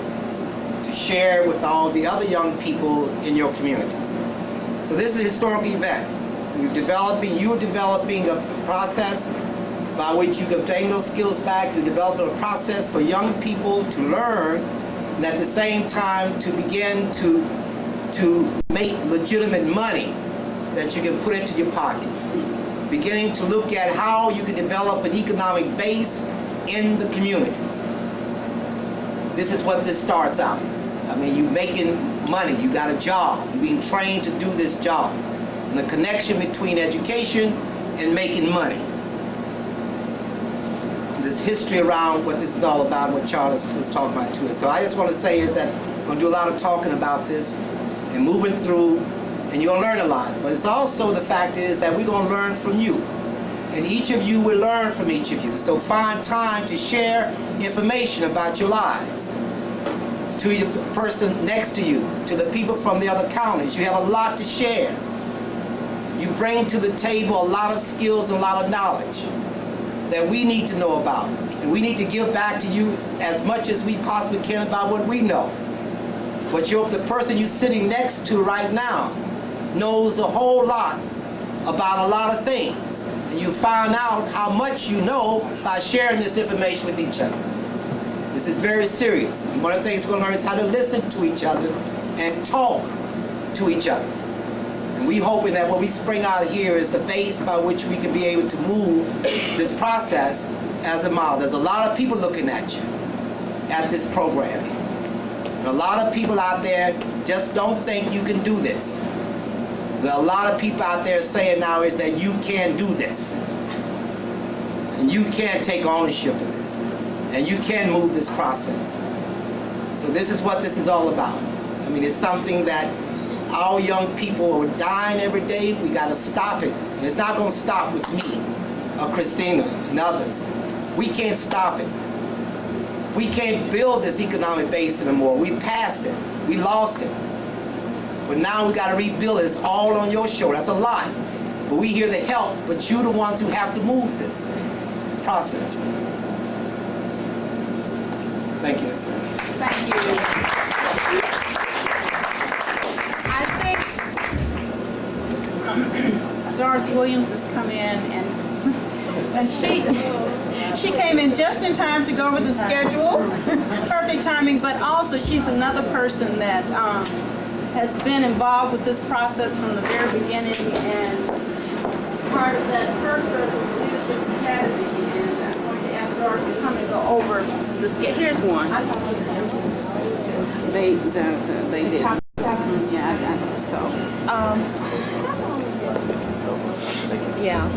to share with all the other young people in your communities. So this is a historic event. You're developing a process by which you can obtain those skills back. You're developing a process for young people to learn and at the same time to begin to make legitimate money that you can put into your pocket. Beginning to look at how you can develop an economic base in the communities. This is what this starts out. I mean, you're making money, you got a job, you're being trained to do this job. And the connection between education and making money. This history around what this is all about, what Charles was talking about too. So I just want to say is that we're going to do a lot of talking about this and moving through, and you're going to learn a lot. But it's also the fact is that we're going to learn from you. And each of you will learn from each of you. So find time to share information about your lives. To the person next to you, to the people from the other counties. You have a lot to share. You bring to the table a lot of skills and a lot of knowledge that we need to know about. And we need to give back to you as much as we possibly can about what we know. But the person you're sitting next to right now knows a whole lot about a lot of things. And you find out how much you know by sharing this information with each other. This is very serious. And one of the things we're going to learn is how to listen to each other and talk to each other. And we're hoping that what we spring out of here is a base by which we can be able to move this process as a model. There's a lot of people looking at you at this program. And a lot of people out there just don't think you can do this. There are a lot of people out there saying now is that you can do this. And you can take ownership of this. And you can move this process. So this is what this is all about. I mean, it's something that our young people are dying every day. We got to stop it. And it's not going to stop with me or Christina and others. We can't stop it. We can't build this economic base anymore. We passed it. We lost it. But now we got to rebuild it. It's all on your shoulder. That's a lot. But we here to help, but you're the ones who have to move this process. Thank you, sir. Thank you. I think Doris Williams has come in and she came in just in time to go over the schedule. Perfect timing, but also she's another person that has been involved with this process from the very beginning and part of that first leadership academy. And I'm going to ask Doris to come and go over the schedule. Here's one. They did. Yeah, I know. Yeah.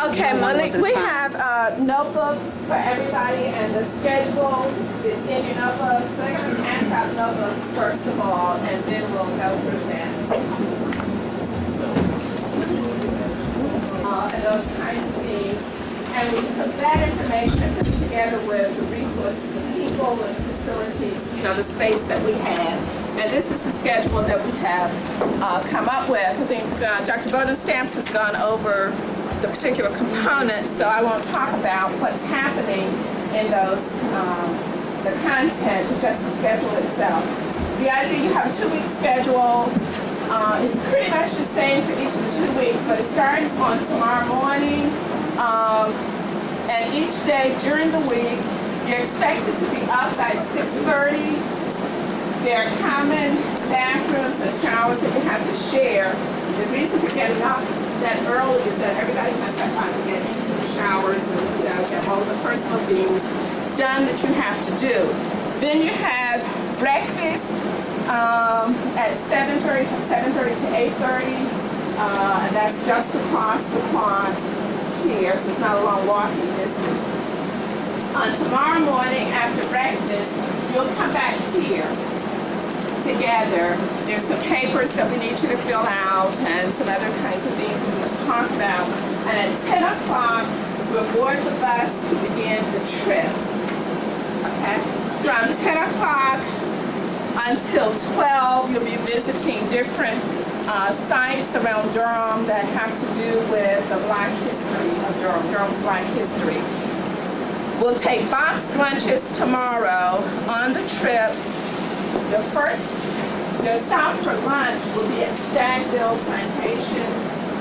Okay, Malik, we have notebooks for everybody and the schedule is in your notebooks. So I'm going to pass out notebooks first of all, and then we'll go through that. And those kinds of things. we took that information and put it together with the resources, the people, and facilities, the space that we had. And this is the schedule that we have come up with. I think Dr. Weldon Stamps has gone over the particular components, so I won't talk about what's happening in those, the content, just the schedule itself. The idea, you have a 2-week schedule. It's pretty much the same for each of the 2 weeks, but it starts on tomorrow morning, and each day during the week, you're expected to be up by 6:30. There are common bathrooms and showers that you have to share. The reason for getting up that early is that everybody has that time to get into the showers and get all of the personal things done that you have to do. Then you have breakfast at 7:30, from 7:30 to 8:30, and that's just across the pond here, so it's not a long walking distance. On tomorrow morning after breakfast, you'll come back here together. There's some papers that we need you to fill out and some other kinds of things we need to talk about. And at 10 o'clock, we'll board the bus to begin the trip. Okay? From 10 o'clock until 12, you'll be visiting different sites around Durham that have to do with the Black history of Durham, Durham's Black history. We'll take box lunches tomorrow on the trip. Your stop for lunch will be at Stagville Plantation,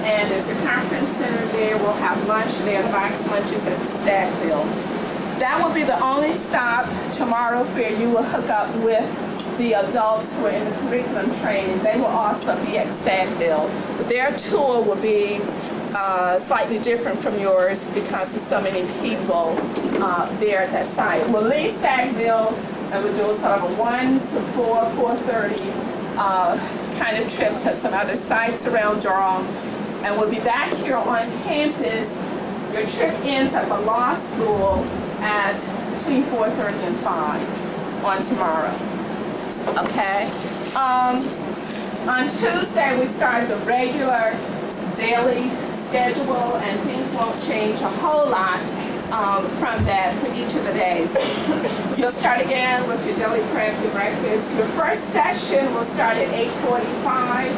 and there's a conference center there. We'll have lunch there, box lunches at Stagville. That will be the only stop tomorrow where you will hook up with the adults who are in the curriculum training. They will also be at Stagville, but their tour will be slightly different from yours because there's so many people there at that site. We'll leave Stagville and we'll do sort of a 1 to 4:30 kind of trip to some other sites around Durham. And we'll be back here on campus. Your trip ends at the law school at between 4:30 and 5 on tomorrow. Okay? On Tuesday, we start the regular daily schedule, and things won't change a whole lot from that for each of the days. You'll start again with your daily prep, your breakfast. Your first session will start at 8:45.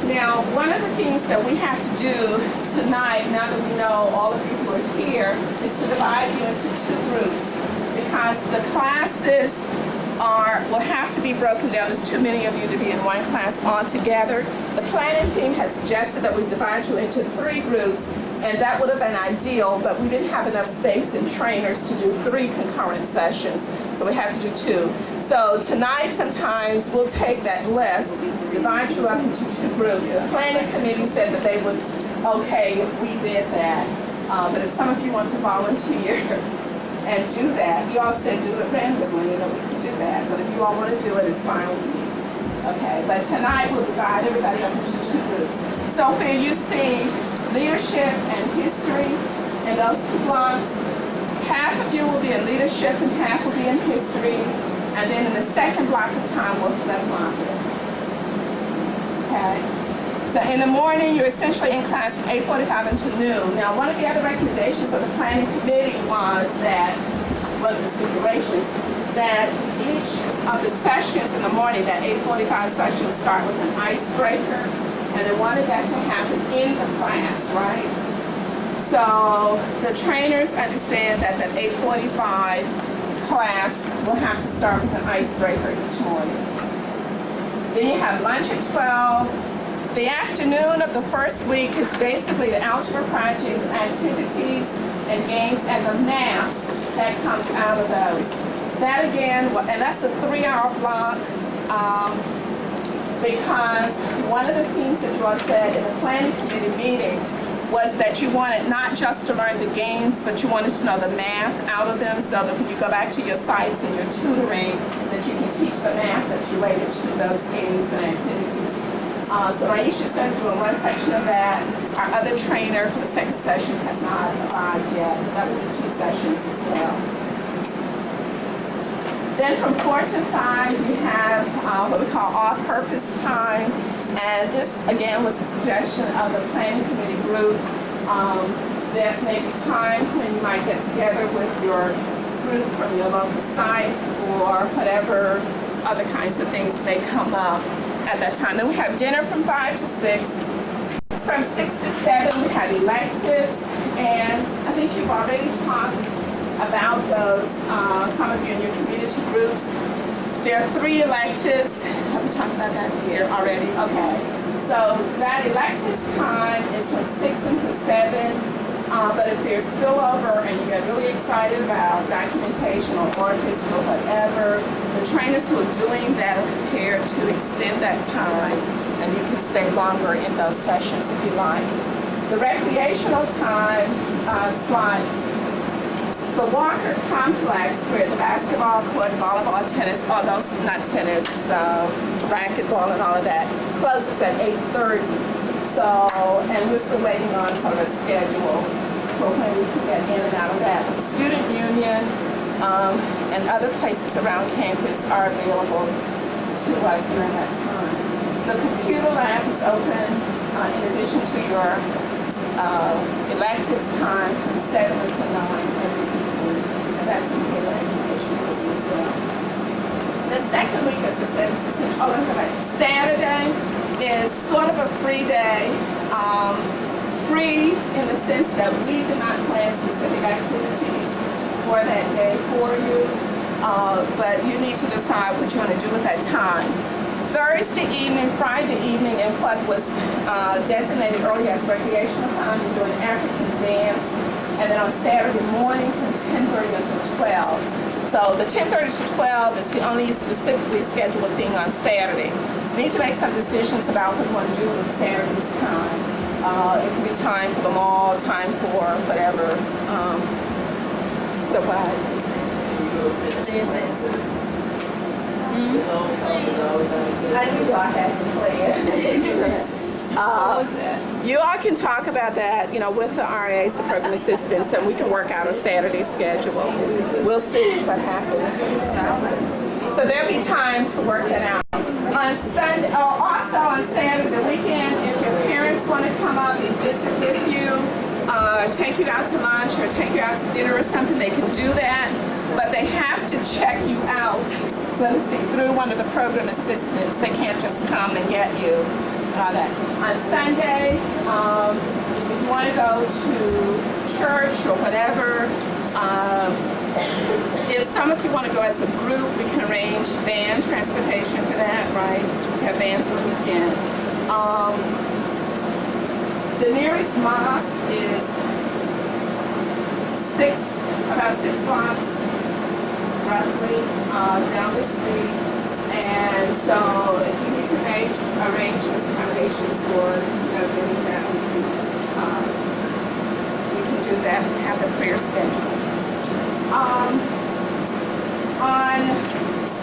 Now, one of the things that we have to do tonight, now that we know all of you who are here, is to divide you into 2 groups, because the classes will have to be broken down. There's too many of you to be in one class altogether. The planning team has suggested that we divide you into 3 groups, and that would have been ideal, but we didn't have enough space and trainers to do 3 concurrent sessions, so we have to do 2. So tonight, sometimes we'll take that list, divide you up into 2 groups. The planning committee said that they would okay if we did that, but if some of you want to volunteer and do that, you all said do it randomly, we can do that, but if you all want to do it, it's fine with me. Okay, but tonight we'll divide everybody up into 2 groups. So here you see leadership and history in those 2 blocks. Half of you will be in leadership and half will be in history. And then in the second block of time, we'll flip-flop it. Okay? So in the morning, you're essentially in class from 8:45 until noon. Now, one of the other recommendations of the planning committee was that, one of the stipulations, that each of the sessions in the morning, that 8:45 session, will start with an icebreaker, and they wanted that to happen in the class, right? So the trainers understand that that 8:45 class will have to start with an icebreaker each morning. Then you have lunch at 12. The afternoon of the first week is basically the algebra project, activities, and games, and the math that comes out of those. That again, and that's a 3-hour block, because one of the things that you all said in the planning committee meetings was that you wanted not just to learn the games, but you wanted to know the math out of them, so that when you go back to your sites and your tutoring, that you can teach the math that's related to those games and activities. So Aisha's going to do one section of that. Our other trainer for the second session has not arrived yet. That will be 2 sessions as well. Then from 4 to 5, you have what we call all-purpose time. And this, again, was a suggestion of the planning committee group. There may be time when you might get together with your group from your local site or whatever other kinds of things may come up at that time. Then we have dinner from 5 to 6. From 6 to 7 we have electives, and I think you've already talked about those, some of you in your community groups. There are 3 electives. Have we talked about that here already? Okay. So that electives time is from 6 until 7. But if there's spillover and you get really excited about documentation or oral history or whatever, the trainers who are doing that are prepared to extend that time, and you can stay longer in those sessions if you like. The recreational time slot, the Walker Complex, where the basketball court, volleyball, tennis, all those, not tennis, racquetball and all of that, closes at 8:30. So, and we're still waiting on sort of a schedule for when we can get in and out of that. The student union and other places around campus are available to us during that time. The computer lab is open in addition to your electives time from 7 to 9 every evening, and that's in Taylor Education as well. The second week, as I said, Saturday is sort of a free day. Free in the sense that we do not plan specific activities for that day for you, but you need to decide what you want to do with that time. Thursday evening, Friday evening, and what was designated earlier as recreational time, you're doing African dance, and then on Saturday morning from 10:30 until 12. So the 10:30 to 12 is the only specifically scheduled thing on Saturday. So you need to make some decisions about what you want to do with Saturday's time. It can be time for the mall, time for whatever. So what? I knew y'all had some plans. You all can talk about that, you know, with the RAs, the program assistants, and we can work out a Saturday schedule. We'll see what happens. So there'll be time to work it out. On Sunday, also on Saturday, the weekend, if your parents want to come up and visit with you, take you out to lunch or take you out to dinner or something, they can do that. But they have to check you out, so to speak, through one of the program assistants. They can't just come and get you. That. On Sunday, if you want to go to church or whatever, if some of you want to go as a group, we can arrange van transportation for that, right? We have vans for the weekend. The nearest mosque is about 6 blocks, roughly, down the street. And so if you need to make arrangements, accommodations for, you know, doing that, we can do that and have the prayer schedule. On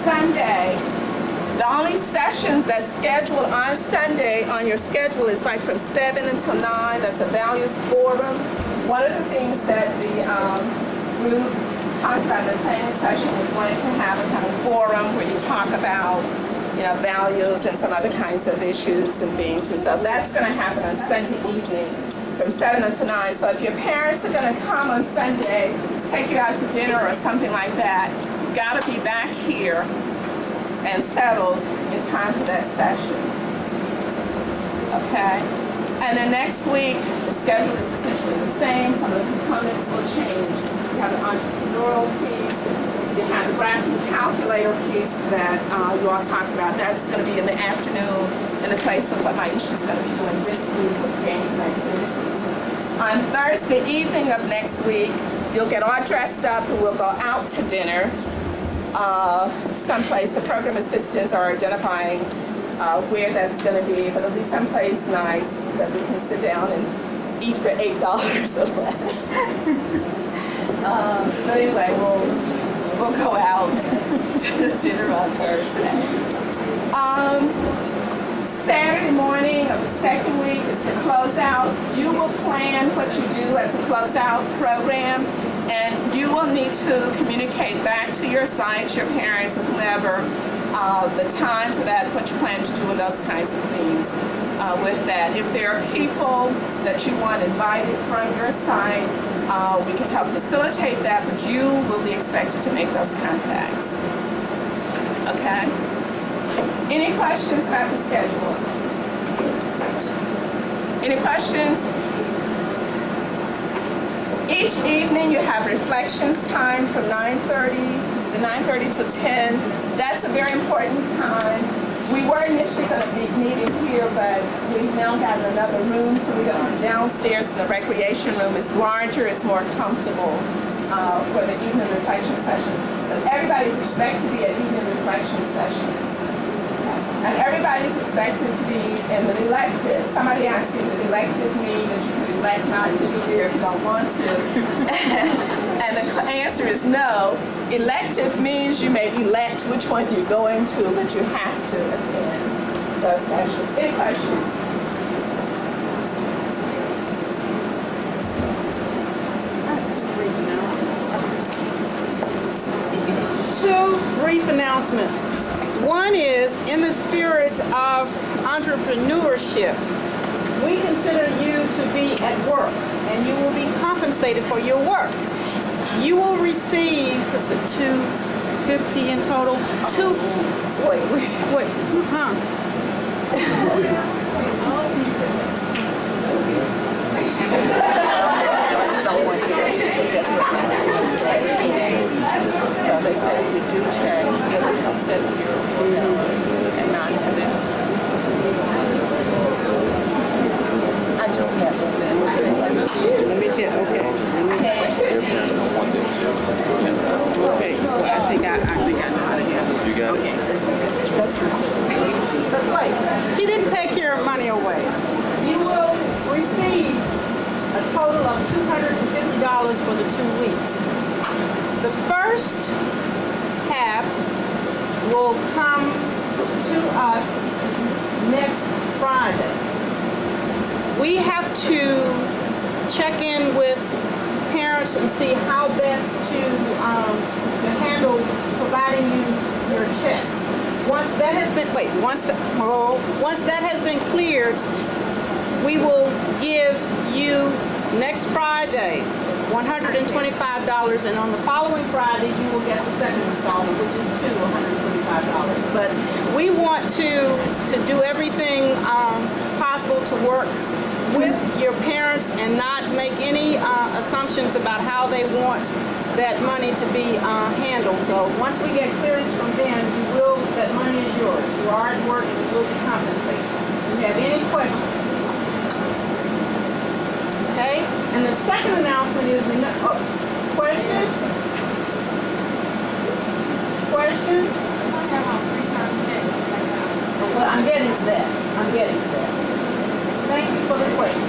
Sunday, the only sessions that's scheduled on Sunday on your schedule is like from 7 until 9. That's a values forum. One of the things that the group talked about in the planning session was wanting to have a kind of forum where you talk about, you know, values and some other kinds of issues and things. And so that's going to happen on Sunday evening from 7 until 9. So if your parents are going to come on Sunday, take you out to dinner or something like that, you've got to be back here and settled in time for that session. Okay? And then next week, the schedule is essentially the same. Some of the components will change. You have the entrepreneurial piece, you have the graphic calculator piece that you all talked about. That's going to be in the afternoon in the place of what Maisha's going to be doing this week with games and activities. On Thursday evening of next week, you'll get all dressed up and we'll go out to dinner. Someplace, the program assistants are identifying where that's going to be, but it'll be someplace nice that we can sit down and eat for $8 or less. So anyway, we'll go out to dinner on Thursday. Saturday morning of the second week is the closeout. You will plan what you do as a closeout program, and you will need to communicate back to your sites, your parents, and whomever, the time for that, what you plan to do, and those kinds of things with that. If there are people that you want invited from your side, we can help facilitate that, but you will be expected to make those contacts. Okay? Any questions about the schedule? Any questions? Each evening you have reflections time from 9:30 to 10. That's a very important time. We were initially going to be meeting here, but we've now gotten another room, so we're going downstairs. The recreation room is larger, it's more comfortable for the evening reflection session. But everybody's expected to be at evening reflection sessions. And everybody's expected to be in the elective. Somebody asked me, does elective mean that you can elect not to be here if you don't want to? And the answer is no. Elective means you may elect which one you're going to, but you have to attend those sessions. Any questions? Two brief announcements. One is, in the spirit of entrepreneurship, we consider you to be at work, and you will be compensated for your work. You will receive, is it $250 in total? Wait, huh? So they said we do checks every till 7 years and not to them. I just met with them. Let me check, okay. Okay, so I think I know how to handle it. You got it? Okay. He didn't take your money away. You will receive a total of $250 for the 2 weeks. The first half will come to us next Friday. We have to check in with parents and see how best to handle providing you your checks. Once that has been cleared, we will give you next Friday $125, and on the following Friday you will get the second installment, which is $125. But we want to do everything possible to work with your parents and not make any assumptions about how they want that money to be handled. So once we get clearance from them, that money is yours. You are at work and you will be compensated. Do you have any questions? Okay, and the second announcement is, question? Well, I'm getting to that. Thank you for the question.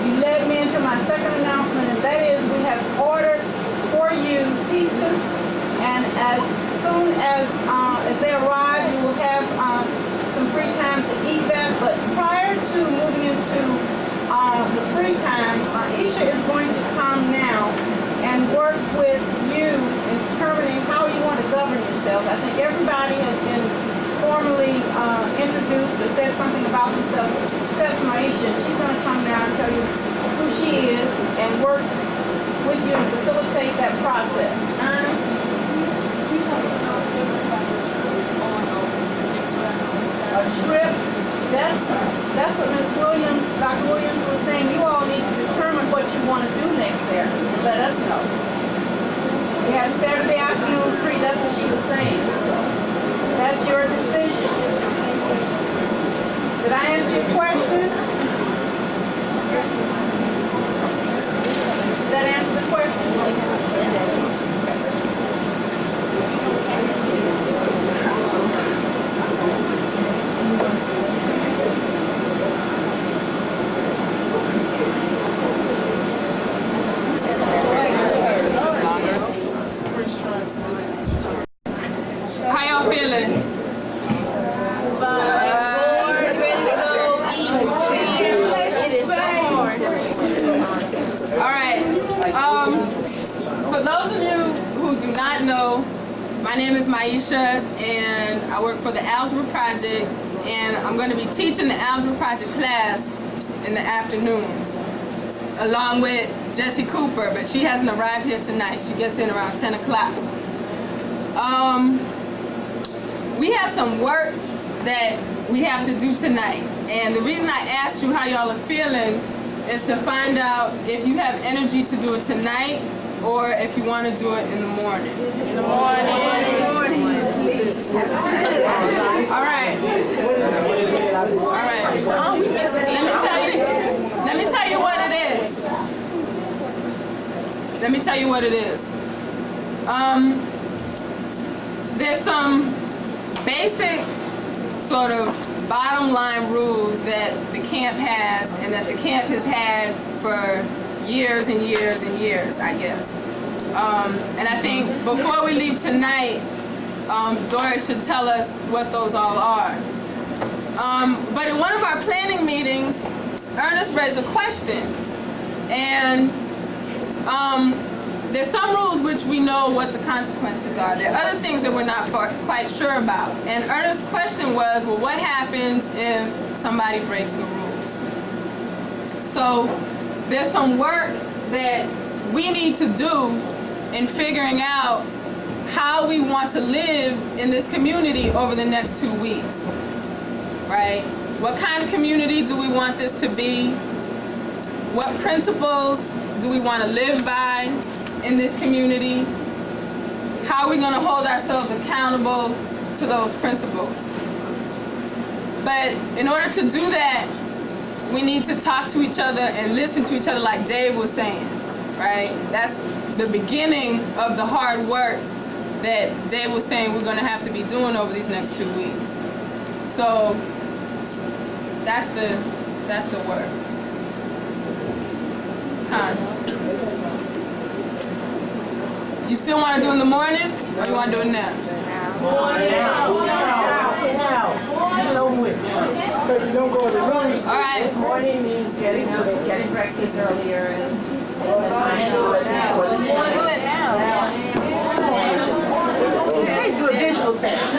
You led me into my second announcement, and that is we have ordered for you pizzas, and as soon as they arrive, you will have some free time to eat that. But prior to moving into the free time, Isha is going to come now and work with you in determining how you want to govern yourself. I think everybody has been formally introduced or said something about themselves, except for Isha. She's going to come down and tell you who she is and work with you to facilitate that process. A trip. That's what Ms. Williams, Dr. Williams was saying. You all need to determine what you want to do next there and let us know. We have Saturday afternoon free. That's what she was saying. So that's your decision. Did I answer your question? Did that answer the question? How y'all feeling? All right. For those of you who do not know, my name is Maisha, and I work for the Algebra Project, and I'm going to be teaching the Algebra Project class in the afternoons, along with Jessie Cooper, but she hasn't arrived here tonight. She gets in around 10 o'clock. We have some work that we have to do tonight, and the reason I asked you how y'all are feeling is to find out if you have energy to do it tonight or if you want to do it in the morning. In the morning. All right. All right. Let me tell you what it is. Let me tell you what it is. There's some basic sort of bottom line rules that the camp has and that the camp has had for years and years and years, I guess. And I think before we leave tonight, Doris should tell us what those all are. But in one of our planning meetings, Ernest raised a question, and there's some rules which we know what the consequences are. There are other things that we're not quite sure about. And Ernest's question was, well, what happens if somebody breaks the rules? So there's some work that we need to do in figuring out how we want to live in this community over the next 2 weeks, right? What kind of community do we want this to be? What principles do we want to live by in this community? How are we going to hold ourselves accountable to those principles? But in order to do that, we need to talk to each other and listen to each other, like Dave was saying, right? That's the beginning of the hard work that Dave was saying we're going to have to be doing over these next 2 weeks. So that's the work. Huh? You still want to do it in the morning, or you want to do it now? All right. Morning means getting breakfast earlier and taking the time to do it now. Do it now. It's a visual test.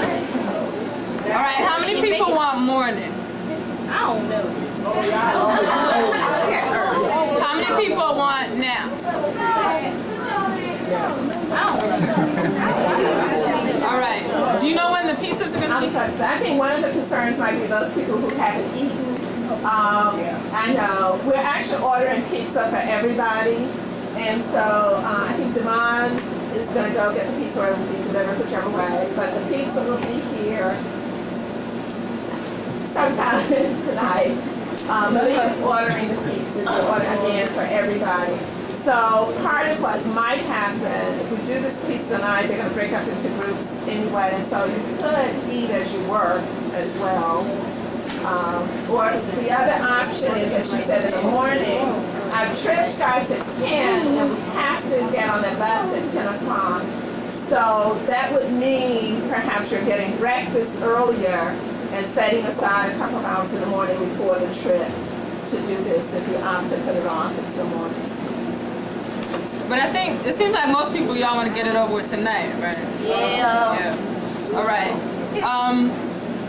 All right, how many people want morning? I don't know. How many people want now? All right. Do you know when the pizzas are going to be? I think one of the concerns might be those people who haven't eaten. I know. We're actually ordering pizza for everybody. And so I think Devon is going to go get the pizza, or it will be delivered whichever way. But the pizza will be here sometime tonight. Lee's ordering the pizzas to order again for everybody. So part of what might happen, if we do this pizza tonight, they're going to break up into groups anyway, and so you could eat as you work as well. Or the other option is, as you said, in the morning, our trip starts at 10, and we have to get on the bus at 10 o'clock. So that would mean perhaps you're getting breakfast earlier and setting aside a couple of hours in the morning before the trip to do this if you opt to put it off until morning. But I think it seems like most people y'all want to get it over with tonight, right? Yeah. All right.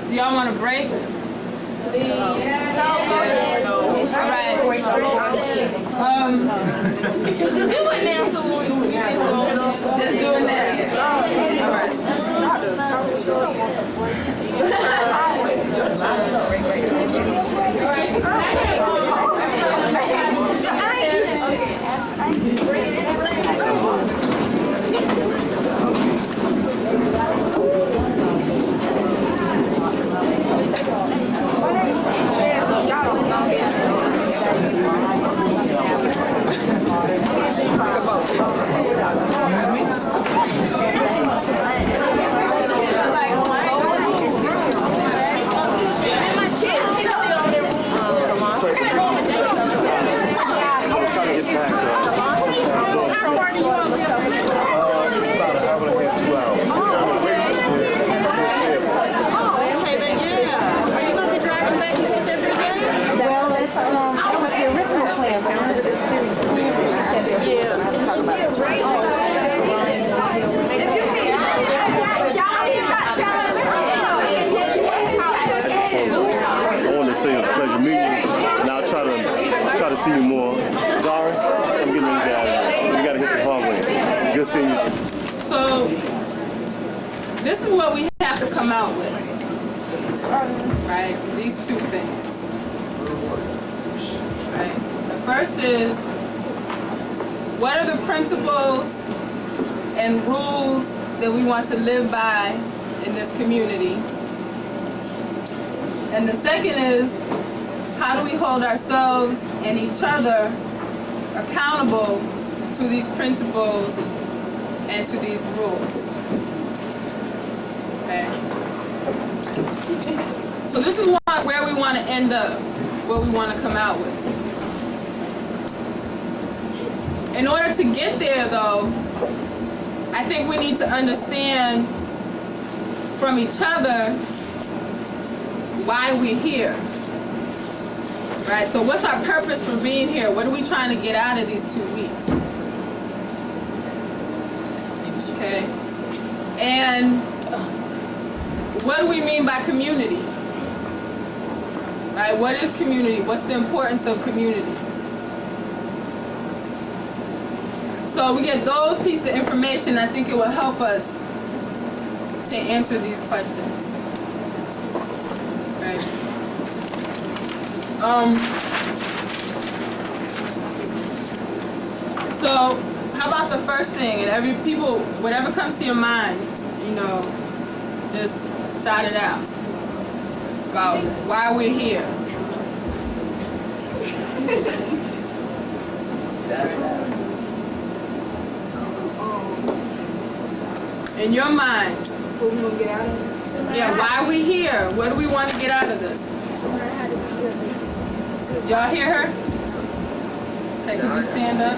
Do y'all want to break? No. All right. Just do it now, so we just go. Just do it now. All right. Y'all don't know. to see you more. Doris, I'm getting ready to get out of here. We got to hit the hallway. Good seeing you too. So, this is what we have to come out with, right? These two things, right? The first is, what are the principles and rules that we want to live by in this community? And the second is, how do we hold ourselves and each other accountable to these principles and to these rules? Okay. So this is where we want to end up, what we want to come out with. In order to get there, though, I think we need to understand from each other why we're here. Right? So what's our purpose for being here? What are we trying to get out of these 2 weeks? Okay. And what do we mean by community? Right? What is community? What's the importance of community? So we get those pieces of information, I think it will help us to answer these questions. Right? So how about the first thing? And people, whatever comes to your mind, you know, just shout it out about why we're here. In your mind. What we gonna get out of it? Yeah, why we here? What do we want to get out of this? To learn how to be good. Y'all hear her? Okay, can you stand up?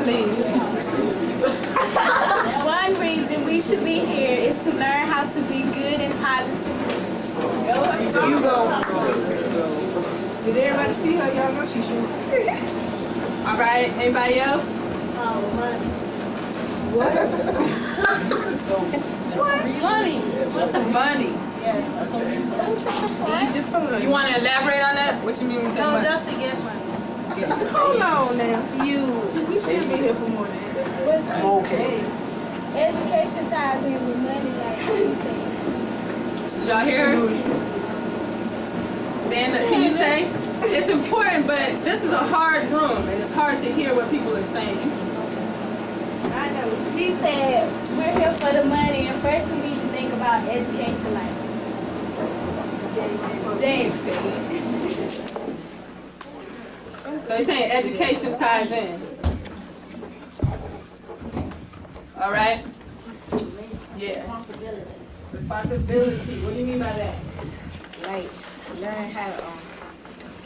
Please. One reason we should be here is to learn how to be good and positive. You go. Did everybody see her? Y'all know she's short. All right, anybody else? What? Money. What's a money? Yes. You want to elaborate on that? What you mean when you say No, money? just to get money. Hold on now. We should be here for more than that. Okay. Education ties in with money, like how you say. Y'all hear her? Stand up. Can you say? It's important, but this is a hard room, and it's hard to hear what people are saying. I know. He said, we're here for the money, and first we need to think about education, like Dave said. So he's saying education ties in. All right? Yeah. Responsibility. What do you mean by that? Like, learn how to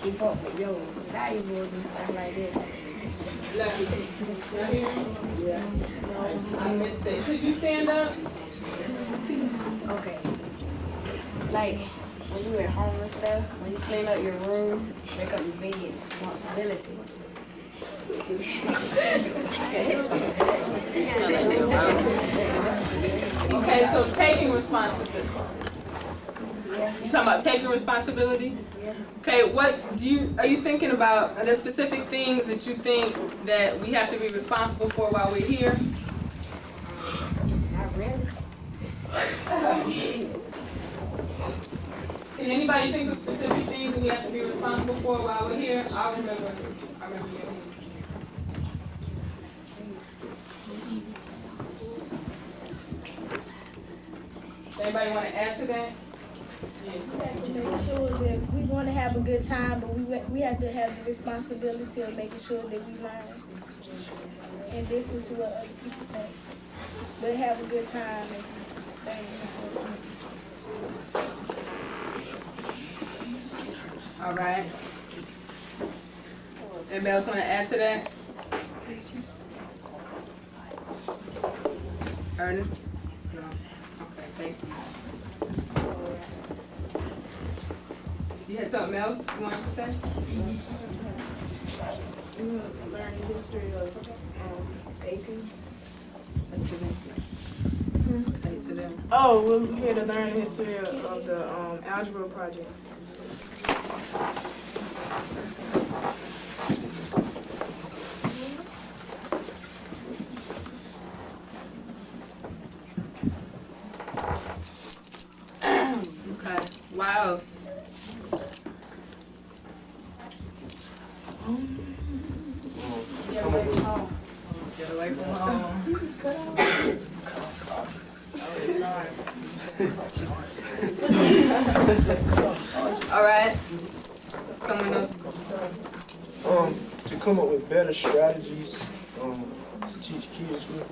keep up with your valuables and stuff like that. Yeah. I missed it. Could you stand up? Okay. Like, when you at home and stuff, when you clean up your room, make up your bed, responsibility. Okay, so taking responsibility. You talking about taking responsibility? Okay, what are you thinking about? Are there specific things that you think that we have to be responsible for while we're here? Not really. Can anybody think of specific things we have to be responsible for while we're here? I remember. Anybody want to add to that? We have to make sure that we want to have a good time, but we have to have the responsibility of making sure that we learn and listen to what other people say. But have a good time and All right. Anybody else want to add to that? Ernest? No. Okay, thank you. You had something else you wanted to say? We want to learn the history of AP. Say it to them. Oh, we're here to learn the history of the algebra project. Okay. What else? Get away from home. Get away from home. All right. Someone else. To come up with better strategies to teach kids with.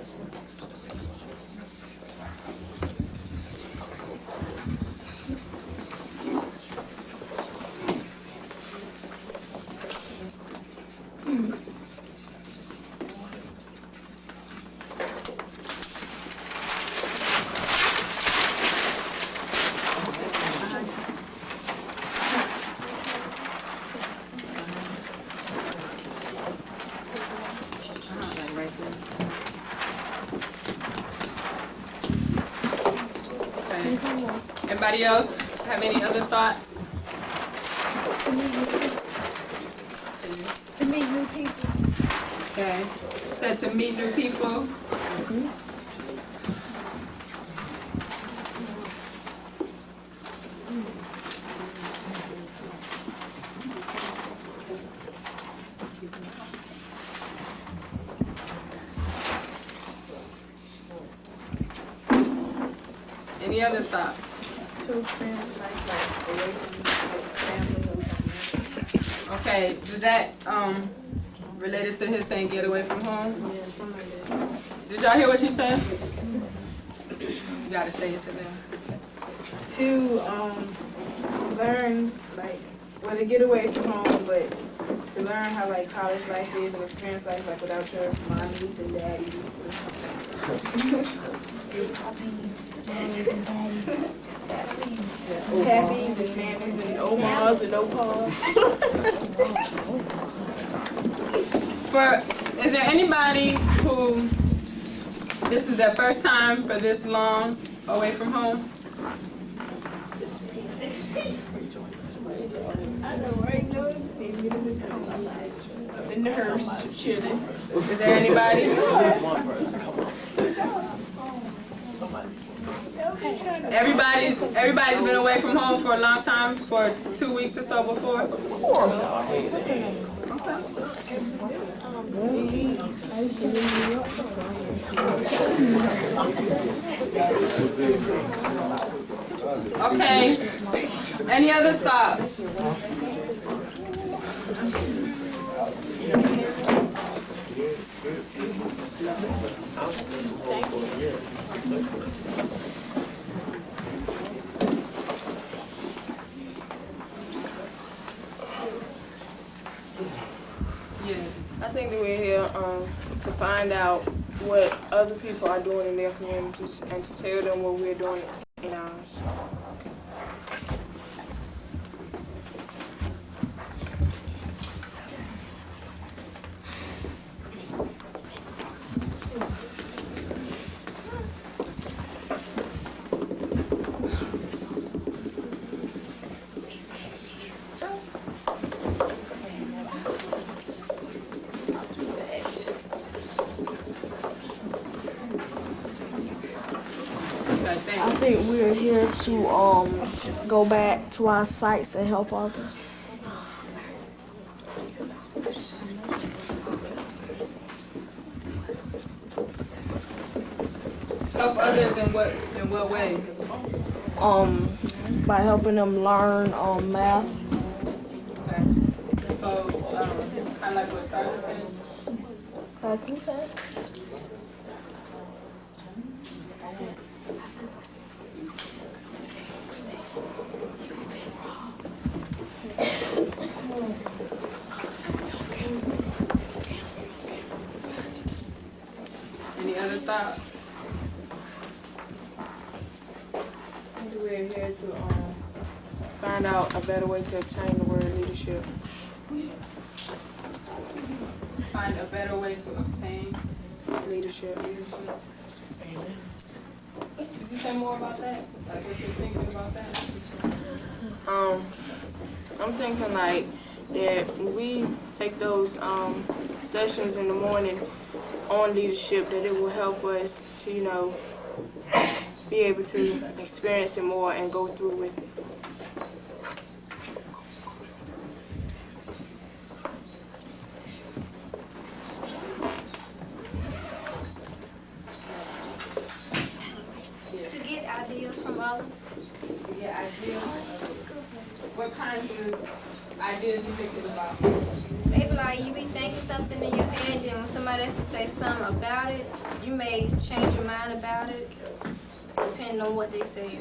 Anybody else have any other thoughts? To meet new people. Okay. Said to meet new people. Any other thoughts? Two friends, like away from family. Okay, is that related to his saying get away from home? Yeah, something like that. Did y'all hear what she said? You gotta say it to them. To learn like to get away from home, but to learn how like college life is and experience life like without your mommies and daddies. Your puppies, mommies and daddies. Pappies and mammies and omas and opas. Is there anybody who this is their first time for this long away from home? I know, right? No, in the hearse, chilling. Is there anybody? Everybody's been away from home for a long time, for 2 weeks or so before? Okay. Any other thoughts? Yes. I think that we're here to find out what other people are doing in their communities and to tell them what we're doing in ours. I think we're here to go back to our sites and help others. Help others in what ways? By helping them learn math. Okay. So kind of like what Skylar said? I think that. Any other thoughts? I think that we're here to find out a better way to obtain the word leadership. Find a better way to obtain leadership. Amen. Could you say more about that? Like what you're thinking about that? I'm thinking like that when we take those sessions in the morning on leadership, that it will help us to, you know, be able to experience it more and go through with it. To get ideas from others. Yeah, ideas. What kinds of ideas you thinking about? Maybe like you be thinking something in your head, and when somebody else say something about it, you may change your mind about it, depending on what they say.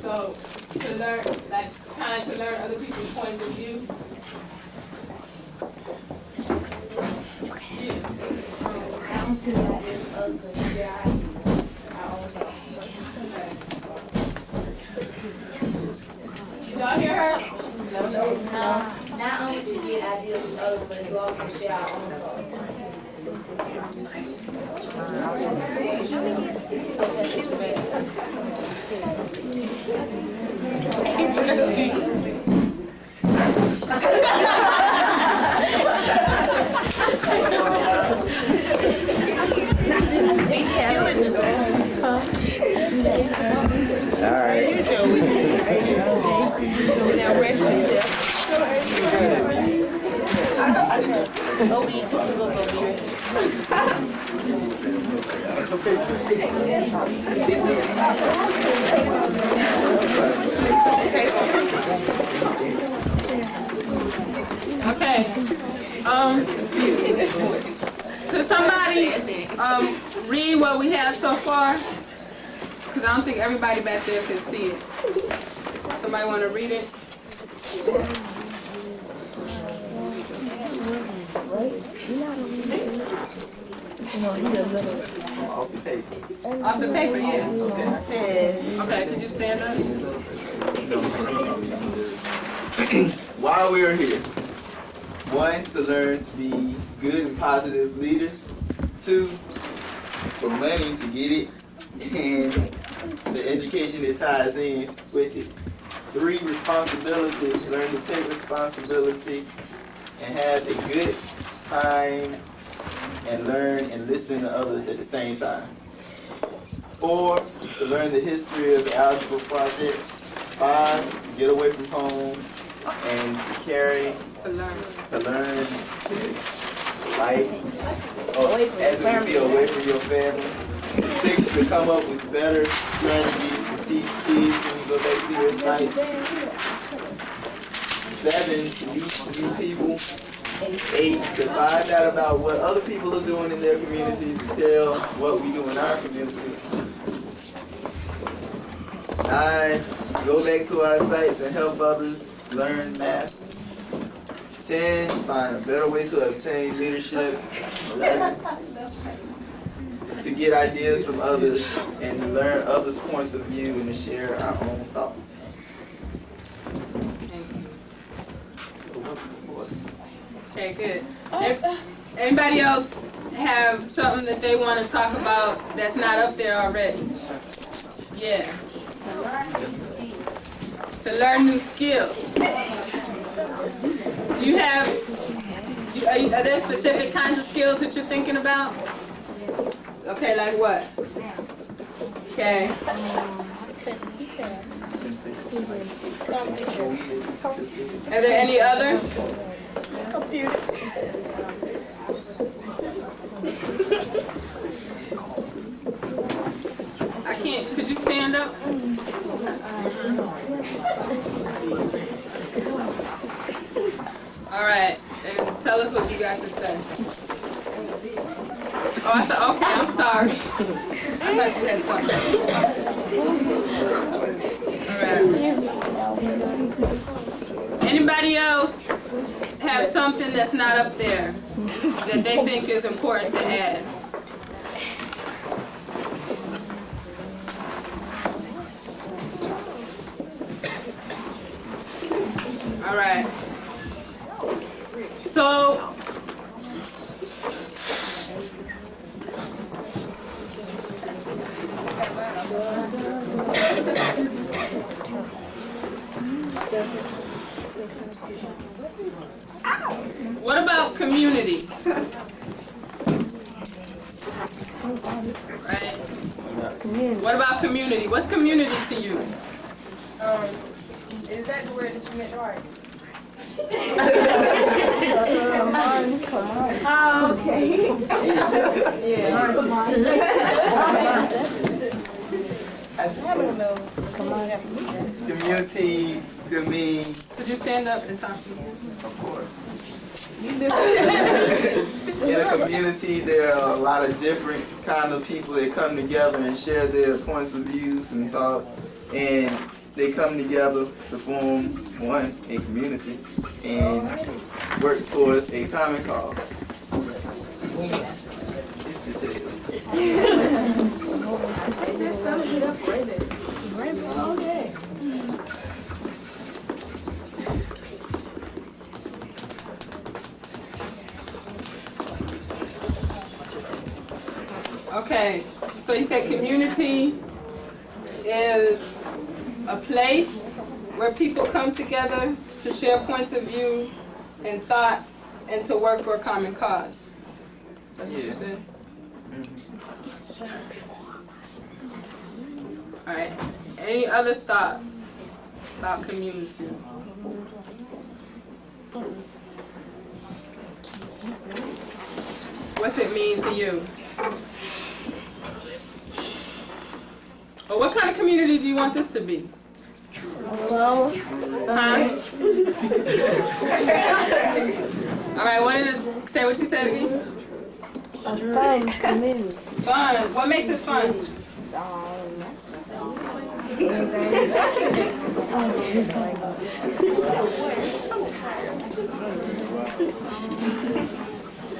So to learn, like trying to learn other people's points of view. Y'all hear her? No. Not only to get ideas from others, but to also share our own thoughts. All right. Now rest yourself. Okay. Could somebody read what we have so far? Because I don't think everybody back there can see it. Somebody want to read it? Off the paper, yeah. Okay, could you stand up? Why we are here. 1, to learn to be good and positive leaders. 2, for money to get it, and the education that ties in with it. 3, responsibility, learn to take responsibility and has a good time and learn and listen to others at the same time. 4, to learn the history of the algebra project. 5, get away from home and to carry, to learn life, as it would be away from your family. 6, to come up with better strategies to teach kids when you go back to your sites. 7, to meet new people. 8, to find out about what other people are doing in their communities, to tell what we do in our community. 9, go back to our sites and help others learn math. 10, find a better way to obtain leadership. 11, to get ideas from others and to learn others' points of view and to share our own thoughts. Okay, good. Anybody else have something that they want to talk about that's not up there already? Yeah. To learn new skills. Do you have, are there specific kinds of skills that you're thinking about? Okay, like what? Okay. Are there any others? Computer. I can't, could you stand up? All right, and tell us what you got to say. Oh, I thought, okay, I'm sorry. I thought you had something. All right. Anybody else have something that's not up there that they think is important to add? All right. So What about community? Right. What about community? What's community to you? Is that the word that you meant right? Oh, okay. Yeah. Community could mean. Could you stand up and talk to me? Of course. In a community, there are a lot of different kind of people that come together and share their points of views and thoughts, and they come together to form a community and work towards a common cause. Okay, so you said community is a place where people come together to share points of view and thoughts and to work for a common cause. That's what you said? All right, any other thoughts about community? What's it mean to you? Or what kind of community do you want this to be? Well, huh? All right, say what you said again. A fun community. Fun. What makes it fun?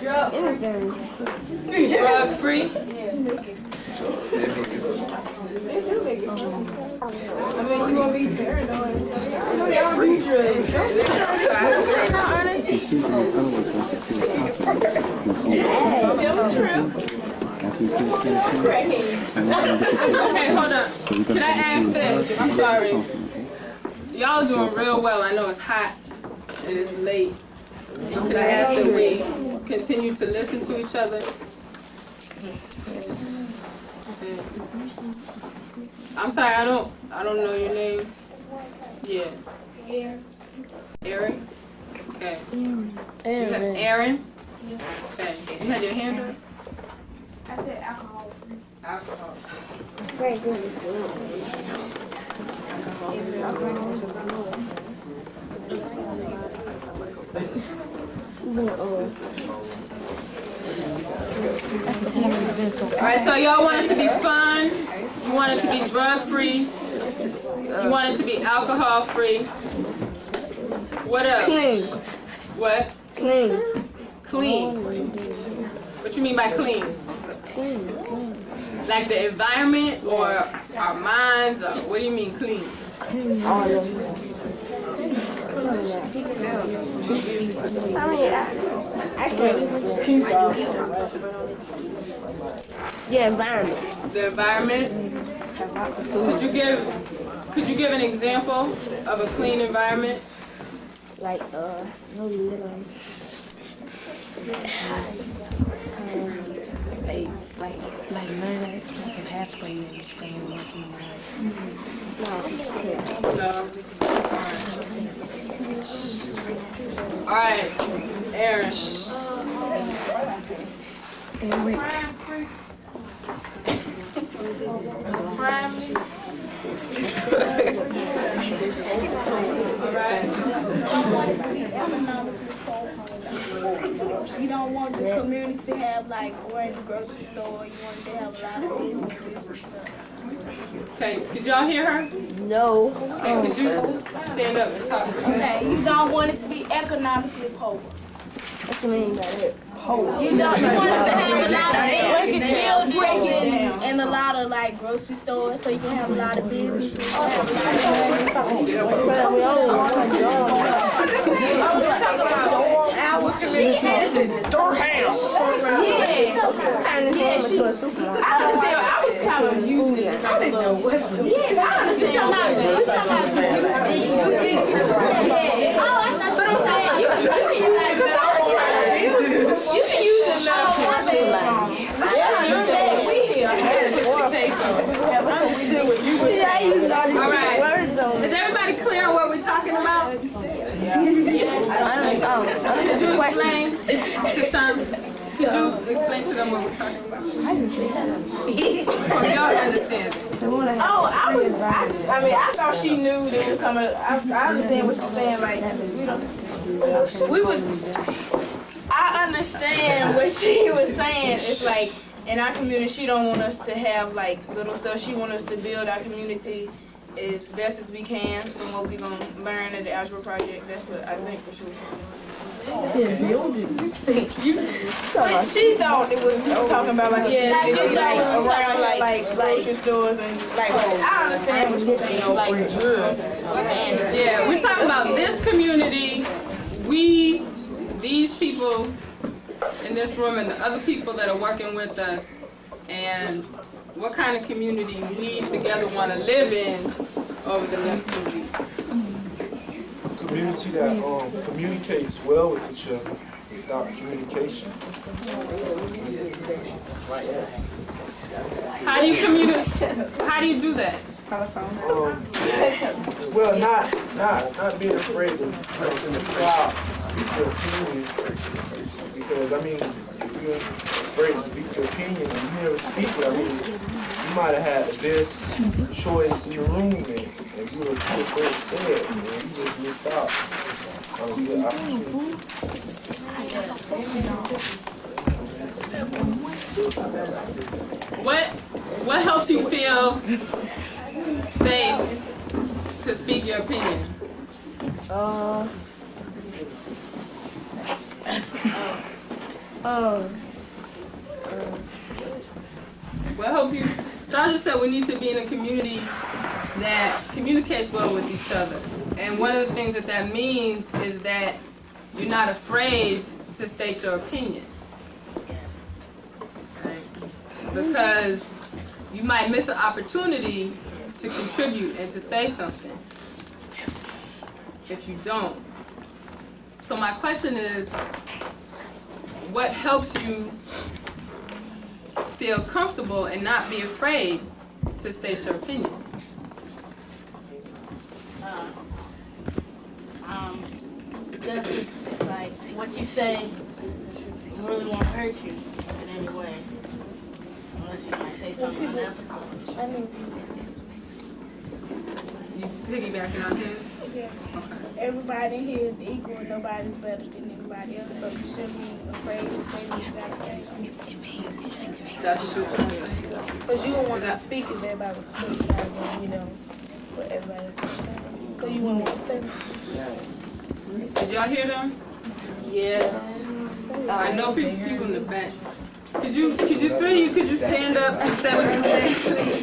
Drug free? I mean, you want to be paranoid. They don't do drugs. Okay, hold on. Can I ask this? I'm sorry. Y'all doing real well. I know it's hot and it's late. And can I ask that we continue to listen to each other? I'm sorry, I don't know your name. Yeah. Aaron? Okay. Aaron? Okay. You had your hand up? I said alcohol. Alcohol. Very good. Alright, so y'all want it to be fun, you want it to be drug free, you want it to be alcohol free. What else? Clean. What? Clean. Clean. What you mean by clean? Clean. Like the environment or our minds, or what do you mean clean? All of the environment. The environment? Could you give an example of a clean environment? Like no littering. Like none of that expensive hairspray and spraying once in a while. No. All right, Aaron. You don't want the community to have like one grocery store. You want to have a lot of businesses and stuff. Okay, did y'all hear her? No. Okay, could you stand up and talk to me? Okay, you don't want it to be economically poor. What you mean by that? Poor. You want it to have a lot of buildings and a lot of like grocery stores, so you can have a lot of businesses. Our community storehouse. Yeah, I was kind of using it. I understand explain to Sean? Could you explain to them what we're talking about? I understand. From your understanding. Oh, I mean, I thought she knew there was some of the, I understand what you're saying, like, I understand what she was saying. It's like, in our community, she don't want us to have, like, little stuff. She want us to build our community as best as we can from what we're going to learn at the Algebra Project. That's what I think what she was trying to say. But she thought it was talking about like around like grocery stores and like I understand what she's saying. Yeah, we're talking about this community. These people in this room and the other people that are working with us, and what kind of community we together want to live in over the next 2 weeks. Community that communicates well with each other without communication. How do you communicate? How do you do that? Well, not being afraid to in the crowd speak your opinion, because I mean, if you're afraid to speak your opinion and you never speak it, I mean, you might have had the best choice in the room, and you were too afraid to say it, and you just missed out on a good opportunity. What helps you feel safe to speak your opinion? What helps you? Star just said we need to be in a community that communicates well with each other. And one of the things that means is that you're not afraid to state your opinion. Right? Because you might miss an opportunity to contribute and to say something if you don't. So my question is, what helps you feel comfortable and not be afraid to state your opinion? This is it's like what you say really won't hurt you in any way. Unless you might say something unethical. You piggybacking on his? Yeah. Everybody in here is equal and nobody's better than anybody else, so you shouldn't be afraid to say what you gotta say. That's what you're saying. Because you don't want to speak if everybody was criticizing, you know, what everybody was saying. So you wouldn't want to say that. Did y'all hear them? Yes. I know people in the back. Could you stand up and say what you said, please?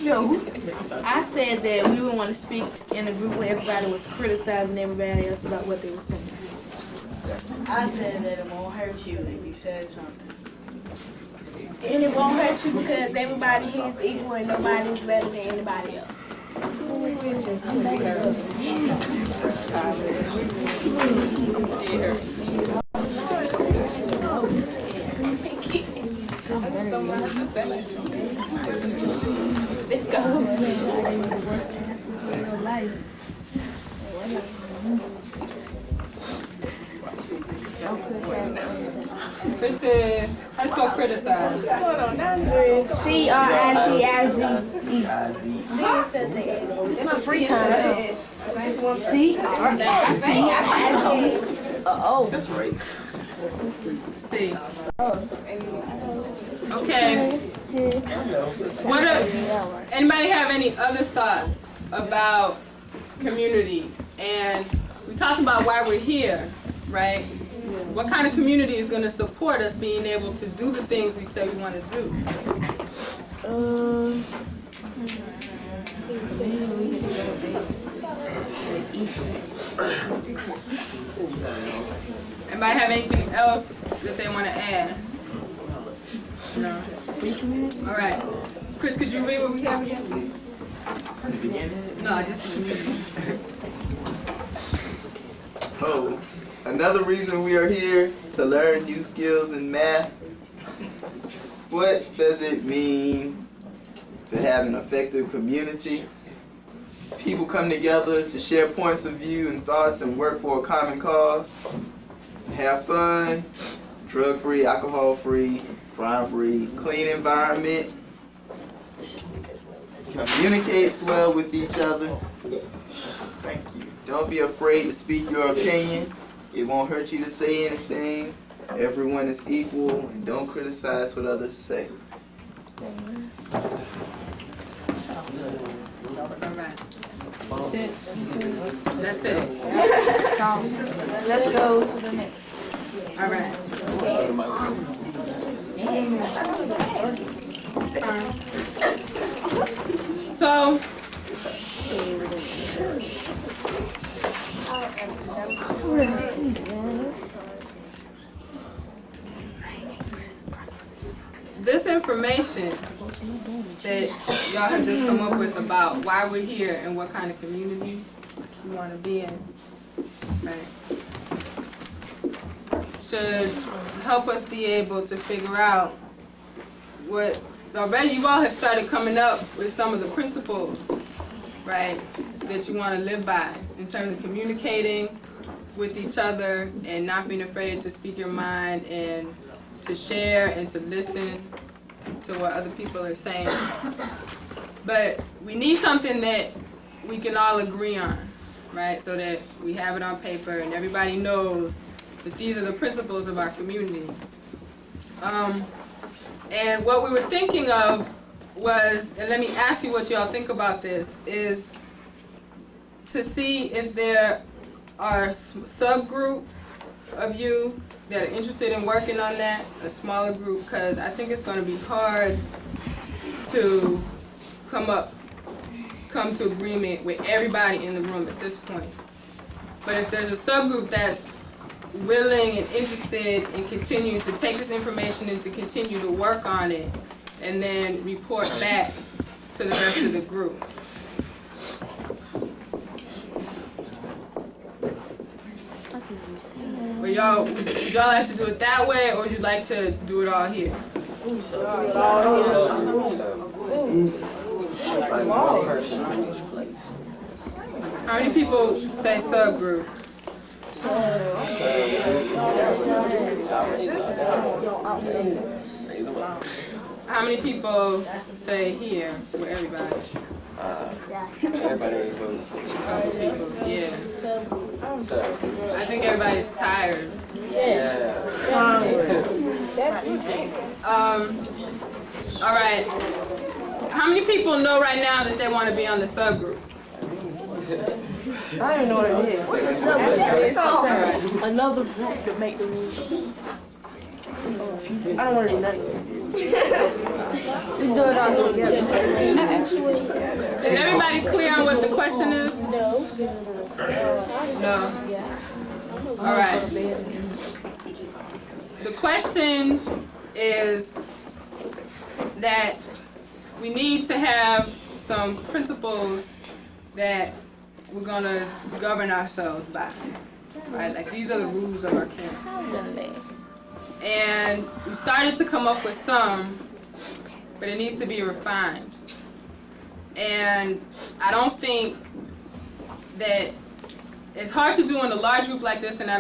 No. I said that we would want to speak in a group where everybody was criticizing everybody else about what they were saying. I said that it won't hurt you if you said something. And it won't hurt you because everybody here is equal and nobody's better than anybody else. How do you spell criticize? C-R-I-T-I-Z-E. It's my free time. C-R-I-T-I-Z. Oh. That's right. See. Okay. Anybody have any other thoughts about community? And we talked about why we're here, right? What kind of community is going to support us being able to do the things we say we want to do? Anybody have anything else that they want to add? No. All right. Chris, could you read what we have again? No, just Oh, another reason we are here to learn new skills in math. What does it mean to have an effective community? People come together to share points of view and thoughts and work for a common cause. Have fun, drug-free, alcohol-free, crime-free, clean environment. Communicates well with each other. Thank you. Don't be afraid to speak your opinion. It won't hurt you to say anything. Everyone is equal, and don't criticize what others say. That's it. Let's go to the next. All right. So, this information that y'all have just come up with about why we're here and what kind of community we want to be in, right, should help us be able to figure out what. So already you all have started coming up with some of the principles, right, that you want to live by in terms of communicating with each other and not being afraid to speak your mind and to share and to listen to what other people are saying. But we need something that we can all agree on, right, so that we have it on paper and everybody knows that these are the principles of our community. And what we were thinking of was, and let me ask you what y'all think about this, is to see if there are subgroup of you that are interested in working on that, a smaller group, because I think it's going to be hard to come to agreement with everybody in the room at this point. But if there's a subgroup that's willing and interested in continuing to take this information and to continue to work on it and then report back to the rest of the group. But y'all, would y'all like to do it that way, or would you like to do it all here? How many people say subgroup? How many people say here with everybody? Everybody votes. Yeah. I think everybody's tired. Yeah. All right. How many people know right now that they want to be on the subgroup? I don't know what it is. What's another group to make the rules. I don't want to do nothing. We do it all together. Is everybody clear on what the question is? No. No. All right. The question is that we need to have some principles that we're going to govern ourselves by. Right? Like, these are the rules of our camp. And we started to come up with some, but it needs to be refined. And I don't think that it's hard to do in a large group like this, and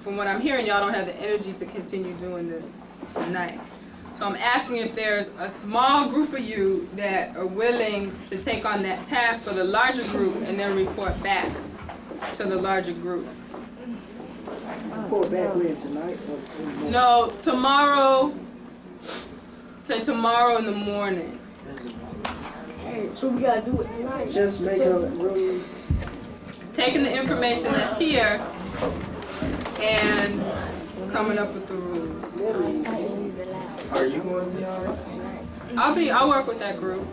from what I'm hearing, y'all don't have the energy to continue doing this tonight. So I'm asking if there's a small group of you that are willing to take on that task for the larger group and then report back to the larger group. Report back when, tonight? No, tomorrow. Say tomorrow in the morning. So we gotta do it tonight. Just make up rules. Taking the information that's here and coming up with the rules. Are you going to be all right? I'll work with that group.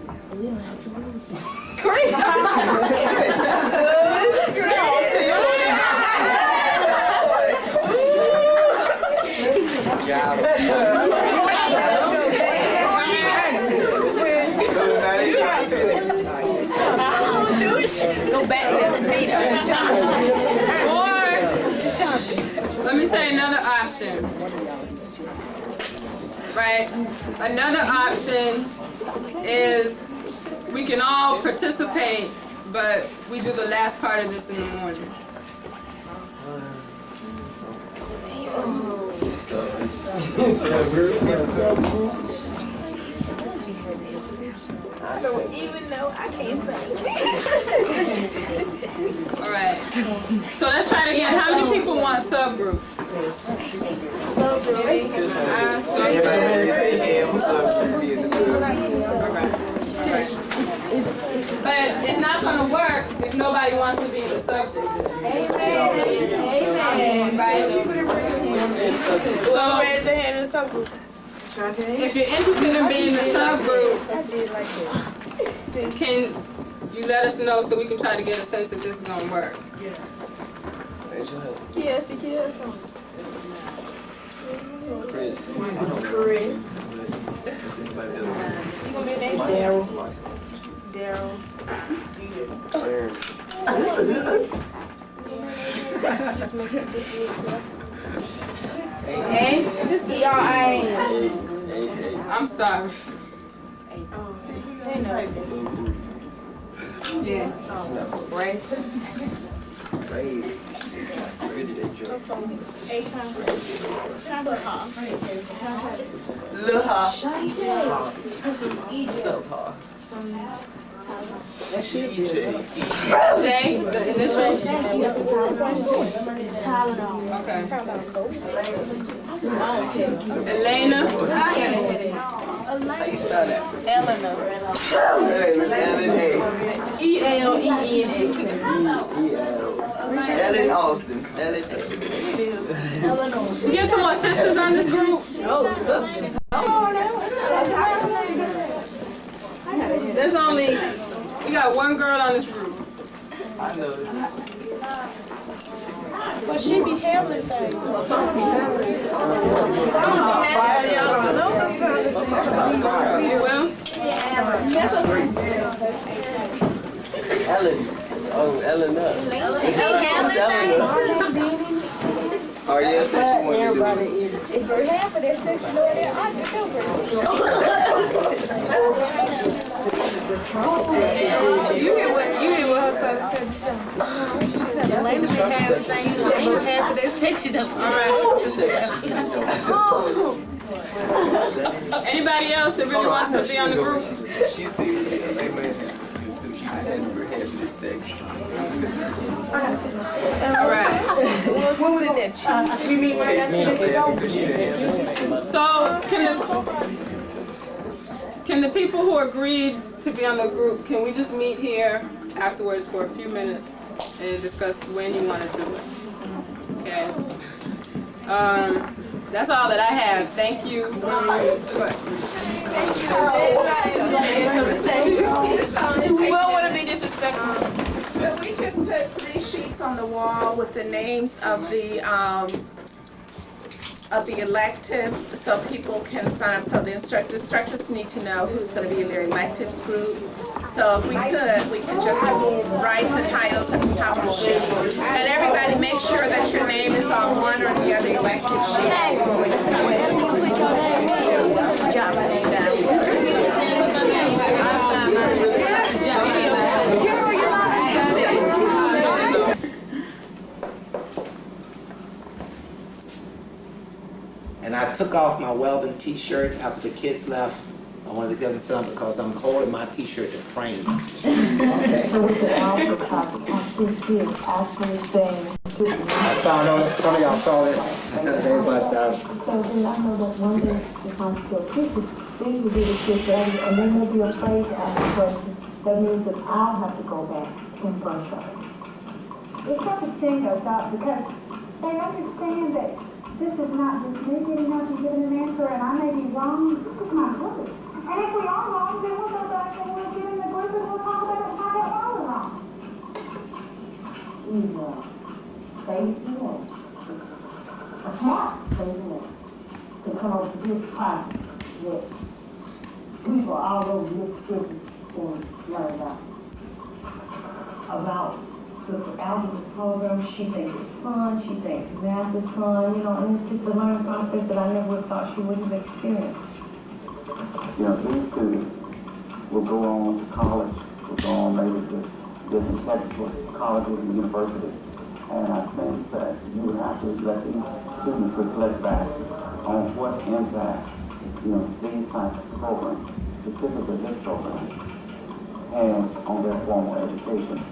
Go back to the seat. Or, let me say another option. Right? Another option is we can all participate but we do the last part of this in the morning. I don't even know. I can't think. All right. So let's try it again. How many people want subgroups? But it's not going to work if nobody wants to be in the subgroup. So raise the hand in the subgroup. If you're interested in being in the subgroup, can you let us know so we can try to get a sense if this is going to work? Yes. Chris. You gonna be named Daryl. Just make it this Hey? Just y'all ain't. I'm sorry. Yeah. Right. Jay, the initials? Okay. Elena? Eleanor. Ellen Austin. You get some more sisters on this group? No, sisters. There's only, we got one girl on this group. I know. But she be handling things. You will? Ellen. Oh, Ellen up. She be handling things. Oh, yeah, so she wanted to do it. If you're half of that section over there, I can cover it. You hear what her son said to Sean? She said, Elena been having things to do half of that section up there. Anybody else that really wants to be on the group? She said, All right. What was that? We meet right after. So, can the people who agreed to be on the group, can we just meet here afterwards for a few minutes and discuss when you want to do it? Okay. That's all that I have. Thank you. Do we all want to be disrespectful? But we just put 3 sheets on the wall with the names of the electives so people can sign. So the instructors need to know who's going to be in their electives group. So if we could, we can just write the titles at the top of the sheet. And everybody make sure that your name is on one or the other elective sheet. Jot my name down. And I took off my Weldon t-shirt after the kids left. I wanted to give them some because I'm holding my t-shirt to frame. So we should also talk about this kid actually saying. I know some of y'all saw this the other day, but So then I know that one day if I'm still teaching, these will be the kids that, and then they'll be afraid to ask questions. That means that I'll have to go back and brush up. It's not the sting goes up because they understand that this is not just me getting up and giving an answer and I may be wrong. This is my group. And if we are wrong, then we'll go back and we'll get in the group and we'll talk about it and find out why we're wrong. He's crazy man. A smart crazy man. To come up with this project that people all over Mississippi can learn about the algebra program. She thinks it's fun, she thinks math is fun, you know, and it's just a learning process that I never would have thought she would have experienced. You know, these students will go on to college, will go on maybe to different technical colleges and universities. And I think that you would have to let these students reflect back on what impact, these types of programs, specifically this program, had on their formal education.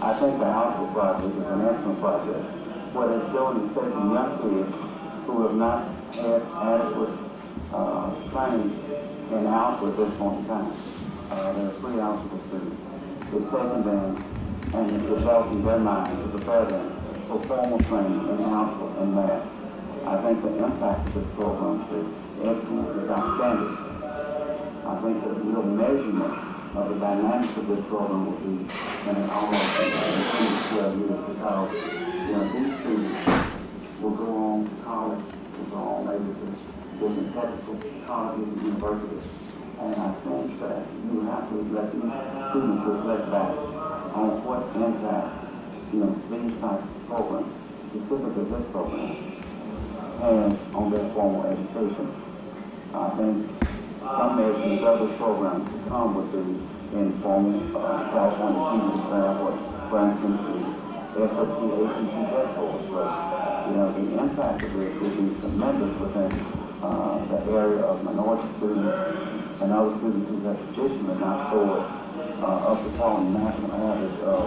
I think the Alpha project is an excellent project. What it's doing is taking young kids who have not had adequate training in algebra at this point in time. They're pre-algebra students. It's taking them and developing their mind to prepare them for formal training in algebra and math. I think the impact of this program is excellent, it's outstanding. I think the real measurement of the dynamics of this program will be in an almost 12 years, because these students will go on to college, will go on maybe to different technical colleges and universities. And I think that you have to let these students reflect back on what impact these types of programs, specifically this program, has on their formal education. I think some measurements of this program to come would be informal California Achievement Exam, for instance, the SAT, ACT test scores. But the impact of this would be tremendous within the area of minority students and other students who have traditionally not scored up to par on the national average of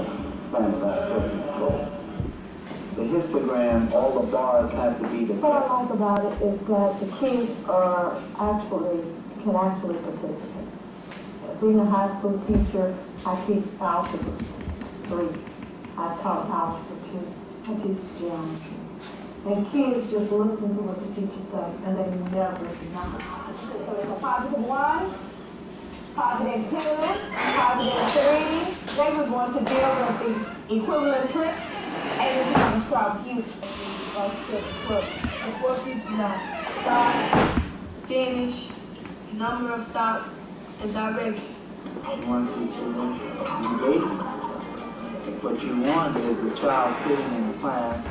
standardized testing scores. The histogram, all the bars have to be the. What I like about it is that the kids can actually participate. Being a high school teacher, I teach algebra 3. I taught algebra 2. I teach geometry. And kids just listen to what the teacher says, and they never deny. So it's a positive 1, positive 2, positive 3. They were going to deal with the equivalent trick, and we're going to start using the 4 features are start, finish, number of stops, and directions. You want to see students engaging. What you want is the child sitting in the class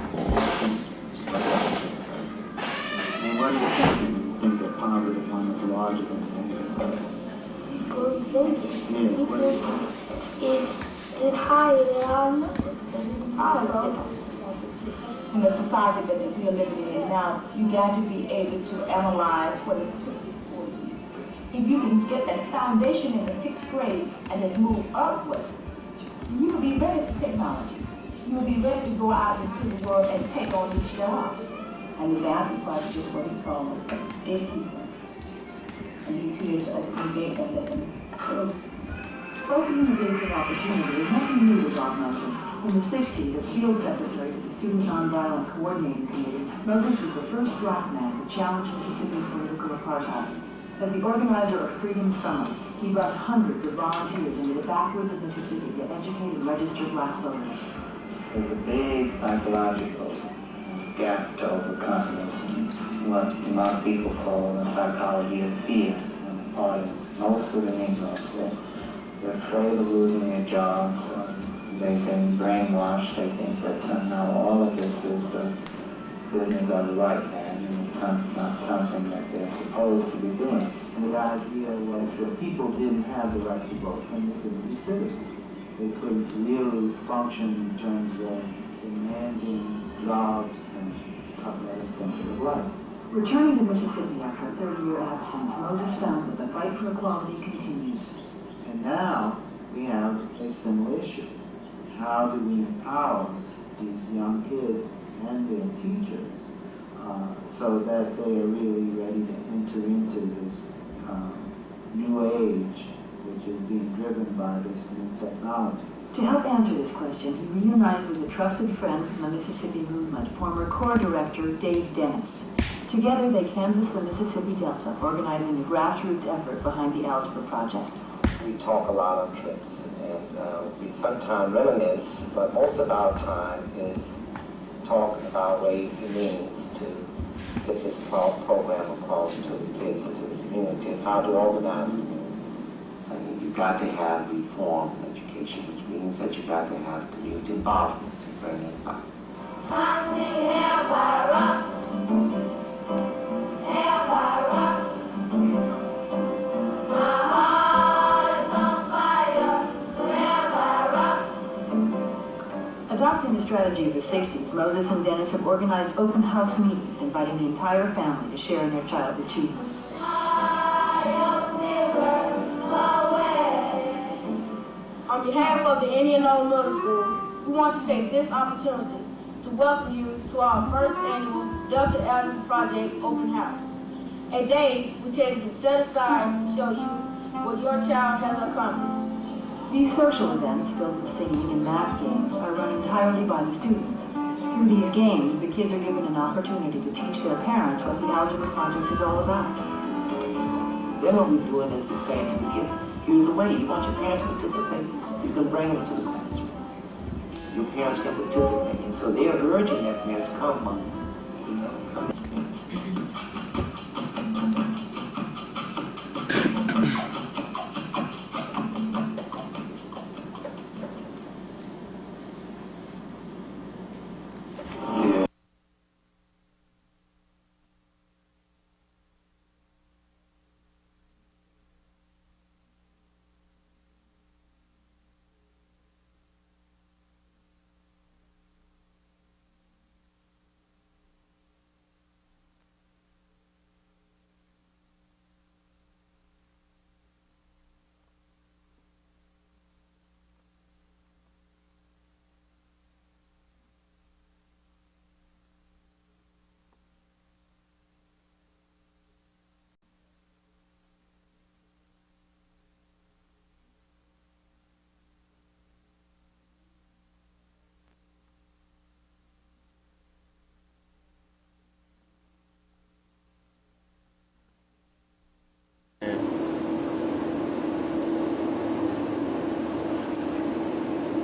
and what do you think? You think that positive 1 is larger than negative 1? It's higher than I know. In the society that we are living in now, you got to be able to analyze what it took for you. If you can get that foundation in the 6th grade and just move upward, you will be ready for technology. You will be ready to go out into the world and take on these jobs. And his project is what he calls gatekeeper. And he's here to engage them. Opening the gates of opportunity is nothing new with Bob Moses. In the 60s, as field secretary of the Student Nonviolent Coordinating Committee, Moses was the first black man to challenge Mississippi's political apartheid. As the organizer of Freedom Summer, he brought hundreds of volunteers into the backwoods of Mississippi to educate and register black voters. There's a big psychological gap to overcome. What a lot of people call in psychology of fear. Part of most of the Negroes, they're afraid of losing their jobs. They've been brainwashed. They think that somehow all of this is a business of the white man, and it's not something that they're supposed to be doing. And the idea was that people didn't have the right to vote, and they couldn't be citizens. They couldn't really function in terms of demanding jobs and other essential of life. Returning to Mississippi after a 30-year absence, Moses found that the fight for equality continues. And now we have a similar issue. How do we empower these young kids and their teachers so that they are really ready to enter into this new age, which is being driven by this new technology? To help answer this question, he reunited with a trusted friend from the Mississippi movement, former Corps Director Dave Dennis. Together, they canvassed the Mississippi Delta, organizing a grassroots effort behind the Algebra Project. We talk a lot on trips, and we sometimes reminisce, but most of our time is talking about ways and means to get this program across to the kids and to the community, and how to organize the community. You've got to have reformed education, which means that you got to have community involvement to bring it about. Adopting the strategy of the 60s, Moses and Dennis have organized open house meetings, inviting the entire family to share in their child's achievements. On behalf of the Indianola Middle School, we want to take this opportunity to welcome you to our first annual Delta Avenue Project Open House, a day which has been set aside to show you what your child has accomplished. These social events, filled with singing and math games, are run entirely by the students. Through these games, the kids are given an opportunity to teach their parents what the Algebra Project is all about. Then what we're doing is saying to the kids, here's the way, you want your parents to participate, you can bring them into the classroom. Your parents can participate, and so they're urging their parents, come on, come in.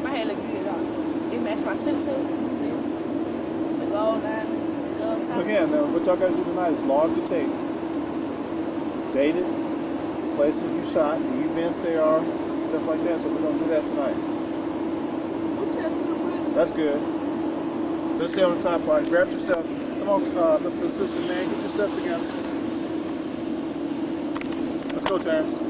My hair look good, though. It matched my suit, too. See? The gold line, the gold top. Look here, man. What y'all got to do tonight is log your tape. Date it, places you shot, the events they are, stuff like that. So we're going to do that tonight. That's good. Let's stay on the top part. Grab your stuff. Come on, Mr. Assistant Man. Get your stuff together. Let's go, Terrence.